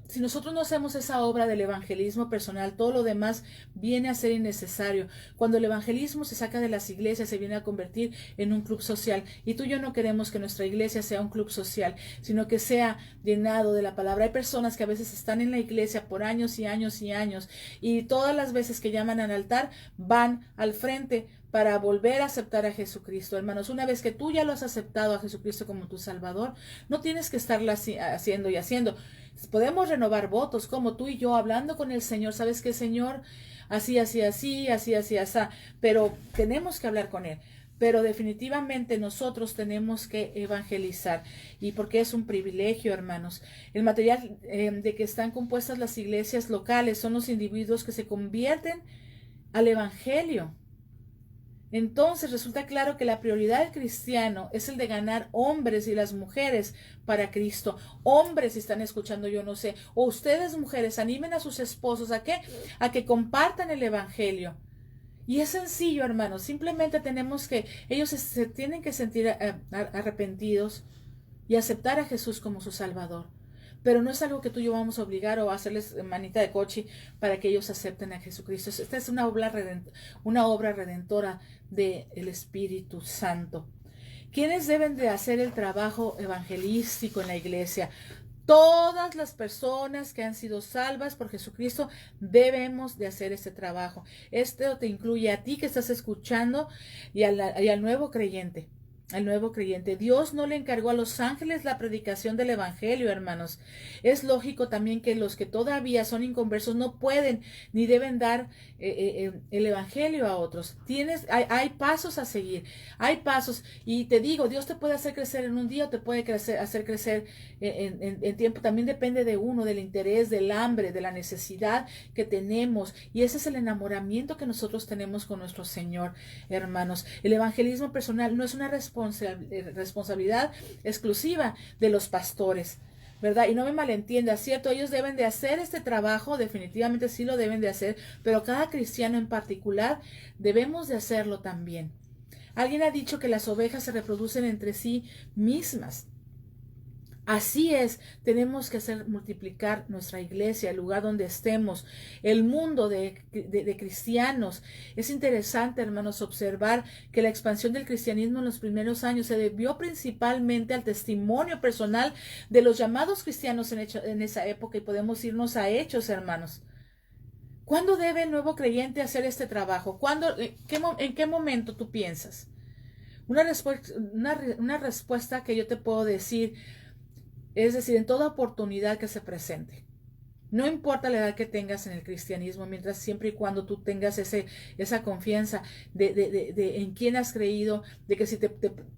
si nosotros no hacemos esa obra del evangelismo personal, todo lo demás viene a ser innecesario. Cuando el evangelismo se saca de las iglesias, se viene a convertir en un club social. Y tú y yo no queremos que nuestra iglesia sea un club social, sino que sea llenado de la palabra. Hay personas que a veces están en la iglesia por años y años y años, y todas las veces que llaman al altar, van al frente para volver a aceptar a Jesucristo. Hermanos, una vez que tú ya lo has aceptado a Jesucristo como tu Salvador, no tienes que estarlo haciendo y haciendo. Podemos renovar votos, como tú y yo, hablando con el Señor. ¿Sabes qué, Señor? Así, así, pero tenemos que hablar con Él. Pero definitivamente nosotros tenemos que evangelizar, y porque es un privilegio, hermanos. El material de que están compuestas las iglesias locales son los individuos que se convierten al evangelio. Entonces resulta claro que la prioridad del cristiano es el de ganar hombres y las mujeres para Cristo. Hombres, si están escuchando, yo no sé, o ustedes mujeres, animen a sus esposos a que compartan el evangelio. Y es sencillo, hermanos, simplemente ellos se tienen que sentir arrepentidos y aceptar a Jesús como su Salvador. Pero no es algo que tú y yo vamos a obligar o a hacerles manita de coche para que ellos acepten a Jesucristo. Esta es una obra redentora del Espíritu Santo. ¿Quiénes deben de hacer el trabajo evangelístico en la iglesia? Todas las personas que han sido salvas por Jesucristo debemos de hacer este trabajo. Esto te incluye a ti que estás escuchando y al nuevo creyente. Al nuevo creyente. Dios no le encargó a los ángeles la predicación del evangelio, hermanos. Es lógico también que los que todavía son inconversos no pueden ni deben dar el evangelio a otros. Hay pasos a seguir, hay pasos, y te digo, Dios te puede hacer crecer en un día o te puede hacer crecer en tiempo. También depende de uno, del interés, del hambre, de la necesidad que tenemos, y ese es el enamoramiento que nosotros tenemos con nuestro Señor, hermanos. El evangelismo personal no es una responsabilidad exclusiva de los pastores, ¿verdad? Y no me malentiendas, ¿cierto? Ellos deben de hacer este trabajo, definitivamente sí lo deben de hacer, pero cada cristiano en particular debemos de hacerlo también. Alguien ha dicho que las ovejas se reproducen entre sí mismas. Así es, tenemos que hacer multiplicar nuestra iglesia, el lugar donde estemos, el mundo de cristianos. Es interesante, hermanos, observar que la expansión del cristianismo en los primeros años se debió principalmente al testimonio personal de los llamados cristianos en esa época, y podemos irnos a Hechos, hermanos. ¿Cuándo debe el nuevo creyente hacer este trabajo? ¿En qué momento tú piensas? Una respuesta que yo te puedo decir, es decir, en toda oportunidad que se presente. No importa la edad que tengas en el cristianismo, mientras siempre y cuando tú tengas esa confianza de en quién has creído, de que si te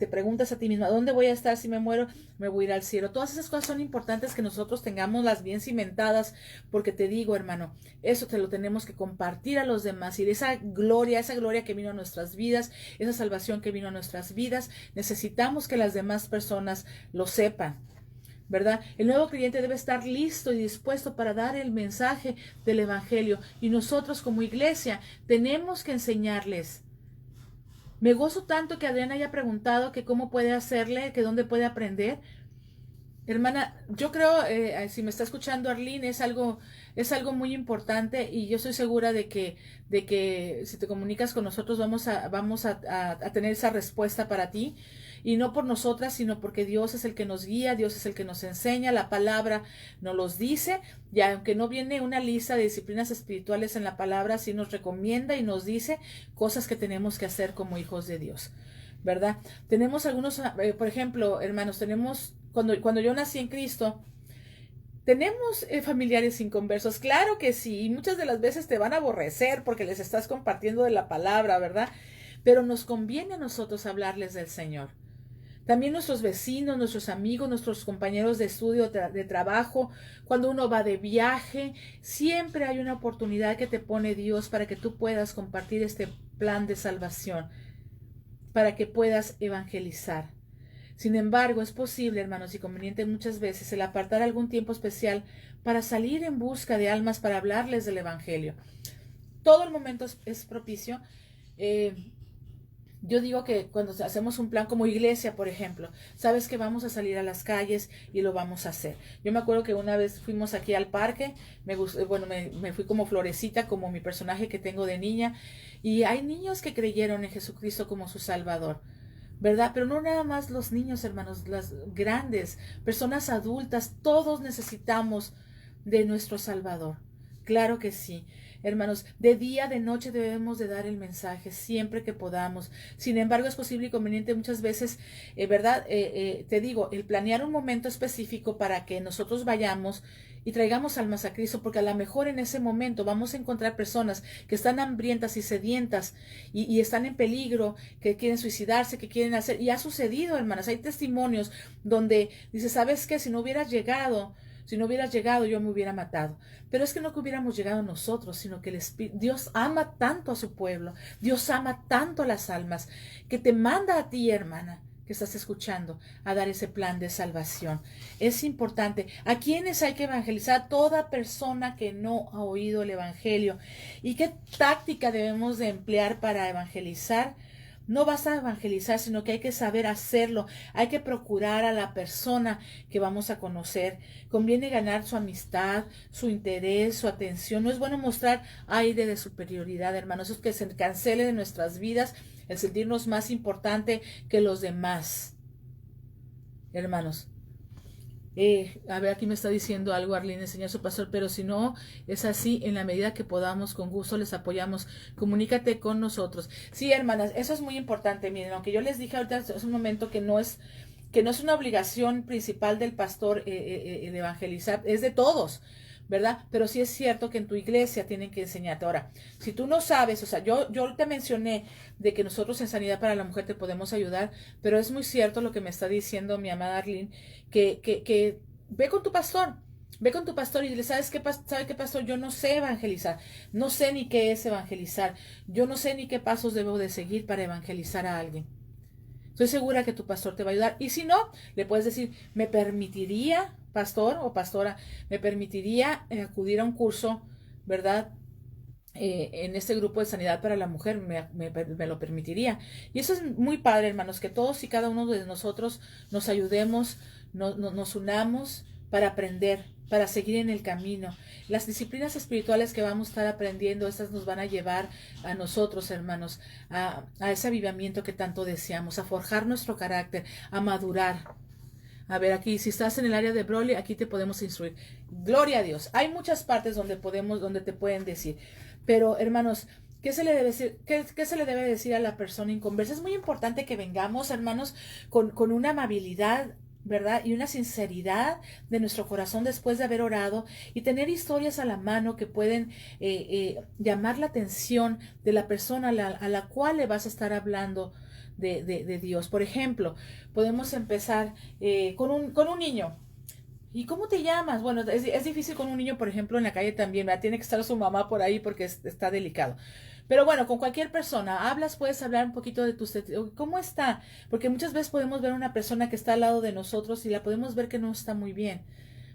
preguntas a ti mismo, ¿a dónde voy a estar si me muero? Me voy a ir al cielo. Todas esas cosas son importantes que nosotros tengamos las bien cimentadas, porque te digo, hermano, eso te lo tenemos que compartir a los demás, y de esa gloria que vino a nuestras vidas, esa salvación que vino a nuestras vidas, necesitamos que las demás personas lo sepan, ¿verdad? El nuevo creyente debe estar listo y dispuesto para dar el mensaje del evangelio, y nosotros como iglesia tenemos que enseñarles. Me gozo tanto que Adriana haya preguntado que cómo puede hacerle, que dónde puede aprender. Hermana, yo creo, si me está escuchando Arlene, es algo muy importante, y yo estoy segura de que si te comunicas con nosotros vamos a tener esa respuesta para ti. Y no por nosotras, sino porque Dios es el que nos guía, Dios es el que nos enseña, la palabra nos los dice, y aunque no viene una lista de disciplinas espirituales en la palabra, sí nos recomienda y nos dice cosas que tenemos que hacer como hijos de Dios, ¿verdad? Tenemos algunos, por ejemplo, hermanos, cuando yo nací en Cristo, Tenemos familiares inconversos, claro que sí, y muchas de las veces te van a aborrecer porque les estás compartiendo de la palabra, ¿verdad? Pero nos conviene a nosotros hablarles del Señor. También nuestros vecinos, nuestros amigos, nuestros compañeros de estudio, de trabajo, cuando uno va de viaje, siempre hay una oportunidad que te pone Dios para que tú puedas compartir este plan de salvación, para que puedas evangelizar. Sin embargo, es posible, hermanos, y conveniente muchas veces el apartar algún tiempo especial para salir en busca de almas, para hablarles del Evangelio. Todo el momento es propicio. Yo digo que cuando hacemos un plan como iglesia, por ejemplo, sabes que vamos a salir a las calles y lo vamos a hacer. Yo me acuerdo que una vez fuimos aquí al parque, me fui como Florecita, como mi personaje que tengo de niña, y hay niños que creyeron en Jesucristo como su Salvador, ¿verdad? Pero no nada más los niños, hermanos, las grandes, personas adultas, todos necesitamos de nuestro Salvador. Claro que sí. Hermanos, de día, de noche debemos de dar el mensaje siempre que podamos. Sin embargo, es posible y conveniente muchas veces, ¿verdad? Te digo, el planear un momento específico para que nosotros vayamos y traigamos almas a Cristo, porque a lo mejor en ese momento vamos a encontrar personas que están hambrientas y sedientas y están en peligro, que quieren suicidarse, que quieren hacer, y ha sucedido, hermanas, hay testimonios donde dice, ¿sabes qué? Si no hubieras llegado, yo me hubiera matado. Pero es que no que hubiéramos llegado nosotros, sino que Dios ama tanto a su pueblo, Dios ama tanto a las almas, que te manda a ti, hermana, que estás escuchando, a dar ese plan de salvación. Es importante. ¿A quiénes hay que evangelizar? Toda persona que no ha oído el evangelio. ¿Y qué táctica debemos de emplear para evangelizar? No vas a evangelizar, sino que hay que saber hacerlo. Hay que procurar a la persona que vamos a conocer. Conviene ganar su amistad, su interés, su atención. No es bueno mostrar aire de superioridad, hermanos. Eso es que se cancele de nuestras vidas el sentirnos más importante que los demás. Hermanos. A ver, aquí me está diciendo algo Arlene, enseñar a su pastor, pero si no es así, en la medida que podamos, con gusto les apoyamos. Comunícate con nosotros. Sí, hermanas, eso es muy importante. Miren, aunque yo les dije ahorita, es un momento que no es una obligación principal del pastor el evangelizar, es de todos, ¿verdad? Pero sí es cierto que en tu iglesia tienen que enseñarte. Ahora, si tú no sabes, o sea, yo te mencioné de que nosotros en Sanidad para la Mujer te podemos ayudar, pero es muy cierto lo que me está diciendo mi amada Arlene, que ve con tu pastor. Ve con tu pastor y dile, ¿sabe qué, pastor? Yo no sé evangelizar, no sé ni qué es evangelizar, yo no sé ni qué pasos debo de seguir para evangelizar a alguien. Estoy segura que tu pastor te va a ayudar. Y si no, le puedes decir, ¿me permitiría, pastor o pastora, me permitiría acudir a un curso, ¿verdad? En este grupo de Sanidad para la Mujer, me lo permitiría. Y eso es muy padre, hermanos, que todos y cada uno de nosotros nos ayudemos, nos unamos para aprender, para seguir en el camino. Las disciplinas espirituales que vamos a estar aprendiendo, estas nos van a llevar a nosotros, hermanos, a ese avivamiento que tanto deseamos, a forjar nuestro carácter, a madurar. A ver, aquí, si estás en el área de Broly, aquí te podemos instruir. Gloria a Dios. Hay muchas partes donde te pueden decir. Pero, hermanos, ¿qué se le debe decir? ¿Qué se le debe decir a la persona inconversa? Es muy importante que vengamos, hermanos, con una amabilidad, ¿verdad? Y una sinceridad de nuestro corazón después de haber orado y tener historias a la mano que pueden llamar la atención de la persona a la cual le vas a estar hablando de Dios. Por ejemplo, podemos empezar con un niño. ¿Y cómo te llamas? Bueno, es difícil con un niño, por ejemplo, en la calle también, ¿verdad? Tiene que estar su mamá por ahí porque está delicado. Pero bueno, con cualquier persona, puedes hablar un poquito de ¿cómo está? Porque muchas veces podemos ver a una persona que está al lado de nosotros y la podemos ver que no está muy bien.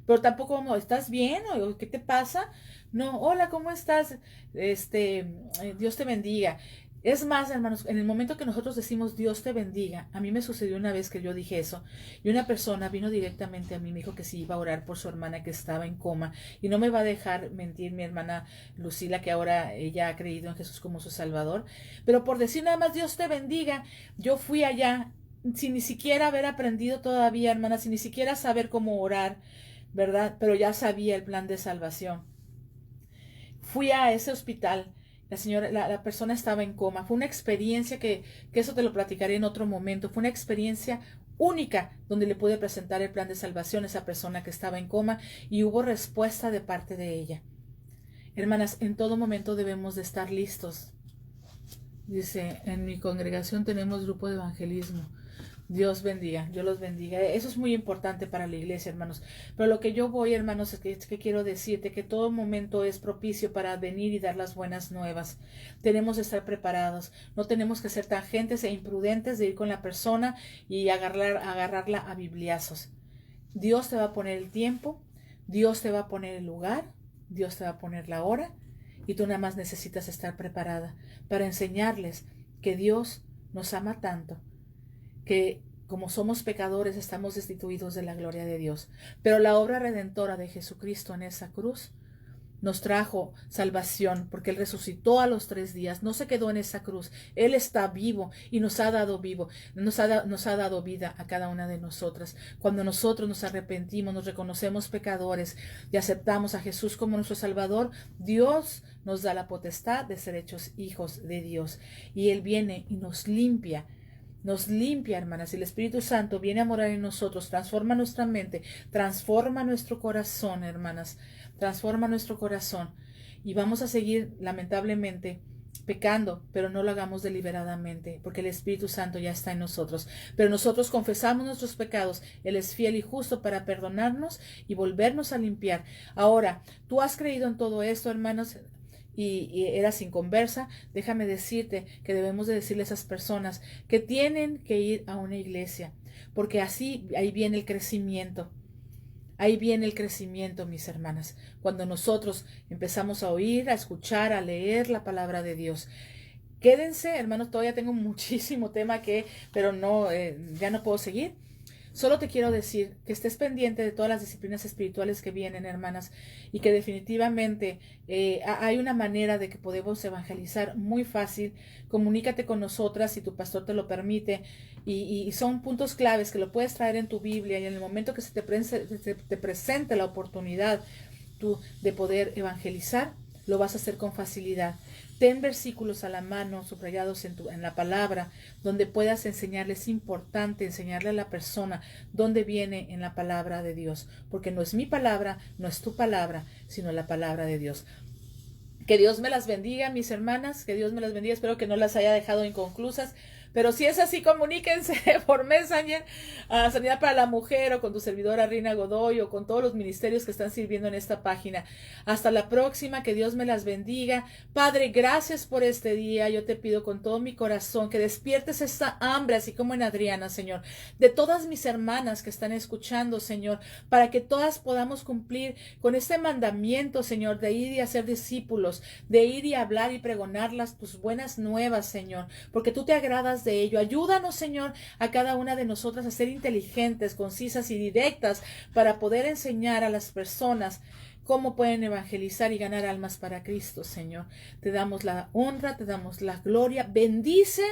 Pero tampoco vamos, ¿estás bien? ¿O qué te pasa? No, hola, ¿cómo estás? Dios te bendiga. Es más, hermanos, en el momento que nosotros decimos Dios te bendiga, a mí me sucedió una vez que yo dije eso, y una persona vino directamente a mí, me dijo que sí iba a orar por su hermana que estaba en coma, y no me va a dejar mentir mi hermana Lucila, que ahora ella ha creído en Jesús como su Salvador, pero por decir nada más Dios te bendiga, yo fui allá, sin ni siquiera haber aprendido todavía, hermana, sin ni siquiera saber cómo orar, ¿verdad? Pero ya sabía el plan de salvación. Fui a ese hospital. La persona estaba en coma. Fue una experiencia que eso te lo platicaré en otro momento. Fue una experiencia única donde le pude presentar el plan de salvación a esa persona que estaba en coma y hubo respuesta de parte de ella. Hermanas, en todo momento debemos de estar listos. Dice, en mi congregación tenemos grupo de evangelismo. Dios bendiga, Dios los bendiga. Eso es muy importante para la iglesia, hermanos. Pero lo que yo voy, hermanos, es que quiero decirte que todo momento es propicio para venir y dar las buenas nuevas. Tenemos que estar preparados. No tenemos que ser tangentes e imprudentes de ir con la persona y agarrarla a bibliazos. Dios te va a poner el tiempo, Dios te va a poner el lugar, Dios te va a poner la hora y tú nada más necesitas estar preparada para enseñarles que Dios nos ama tanto, que como somos pecadores estamos destituidos de la gloria de Dios. Pero la obra redentora de Jesucristo en esa cruz nos trajo salvación, porque Él resucitó a los 3 días, no se quedó en esa cruz, Él está vivo y nos ha dado vida a cada una de nosotras. Cuando nosotros nos arrepentimos, nos reconocemos pecadores y aceptamos a Jesús como nuestro Salvador, Dios nos da la potestad de ser hechos hijos de Dios y Él viene y nos limpia. Nos limpia, hermanas, y el Espíritu Santo viene a morar en nosotros, transforma nuestra mente, transforma nuestro corazón, hermanas, transforma nuestro corazón. Y vamos a seguir, lamentablemente, pecando, pero no lo hagamos deliberadamente, porque el Espíritu Santo ya está en nosotros. Pero nosotros confesamos nuestros pecados, Él es fiel y justo para perdonarnos y volvernos a limpiar. Ahora, ¿tú has creído en todo esto, hermanos? Y eras inconversa, déjame decirte que debemos de decirle a esas personas que tienen que ir a una iglesia, porque así ahí viene el crecimiento. Ahí viene el crecimiento, mis hermanas, cuando nosotros empezamos a oír, a escuchar, a leer la palabra de Dios. Quédense, hermanos, todavía tengo muchísimo tema pero no, ya no puedo seguir. Solo te quiero decir que estés pendiente de todas las disciplinas espirituales que vienen, hermanas, y que definitivamente hay una manera de que podemos evangelizar muy fácil. Comunícate con nosotras si tu pastor te lo permite, y son puntos claves que lo puedes traer en tu Biblia, y en el momento que se te presente la oportunidad de poder evangelizar, lo vas a hacer con facilidad. Ten versículos a la mano, subrayados en la palabra, donde puedas enseñarle. Es importante enseñarle a la persona dónde viene en la palabra de Dios, porque no es mi palabra, no es tu palabra, sino la palabra de Dios. Que Dios me las bendiga, mis hermanas, que Dios me las bendiga. Espero que no las haya dejado inconclusas. Pero si es así, comuníquense por Messenger a Sanidad para la Mujer, o con tu servidora Rina Godoy, o con todos los ministerios que están sirviendo en esta página. Hasta la próxima, que Dios me las bendiga. Padre, gracias por este día. Yo te pido con todo mi corazón que despiertes esta hambre, así como en Adriana, Señor, de todas mis hermanas que están escuchando, Señor, para que todas podamos cumplir con este mandamiento, Señor, de ir y hacer discípulos, de ir y hablar y pregonar tus buenas nuevas, Señor, porque tú te agradas de ello. Ayúdanos, Señor, a cada una de nosotras a ser inteligentes, concisas y directas para poder enseñar a las personas cómo pueden evangelizar y ganar almas para Cristo, Señor. Te damos la honra, te damos la gloria. Bendice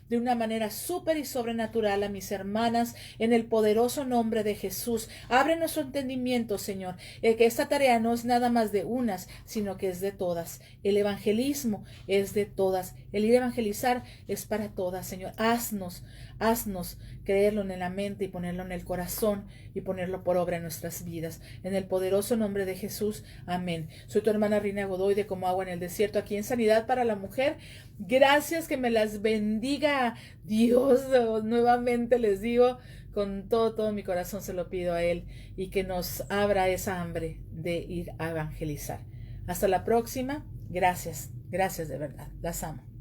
de una manera súper y sobrenatural a mis hermanas en el poderoso nombre de Jesús. Abre nuestro entendimiento, Señor, que esta tarea no es nada más de unas, sino que es de todas. El evangelismo es de todas. El ir a evangelizar es para todas, Señor. Haznos creerlo en la mente y ponerlo en el corazón y ponerlo por obra en nuestras vidas. En el poderoso nombre de Jesús. Amén. Soy tu hermana Rina Godoy de Como Agua en el Desierto, aquí en Sanidad para la Mujer. Gracias, que me las bendiga Dios. Nuevamente les digo, con todo mi corazón se lo pido a Él, y que nos abra esa hambre de ir a evangelizar. Hasta la próxima. Gracias de verdad. Las amo.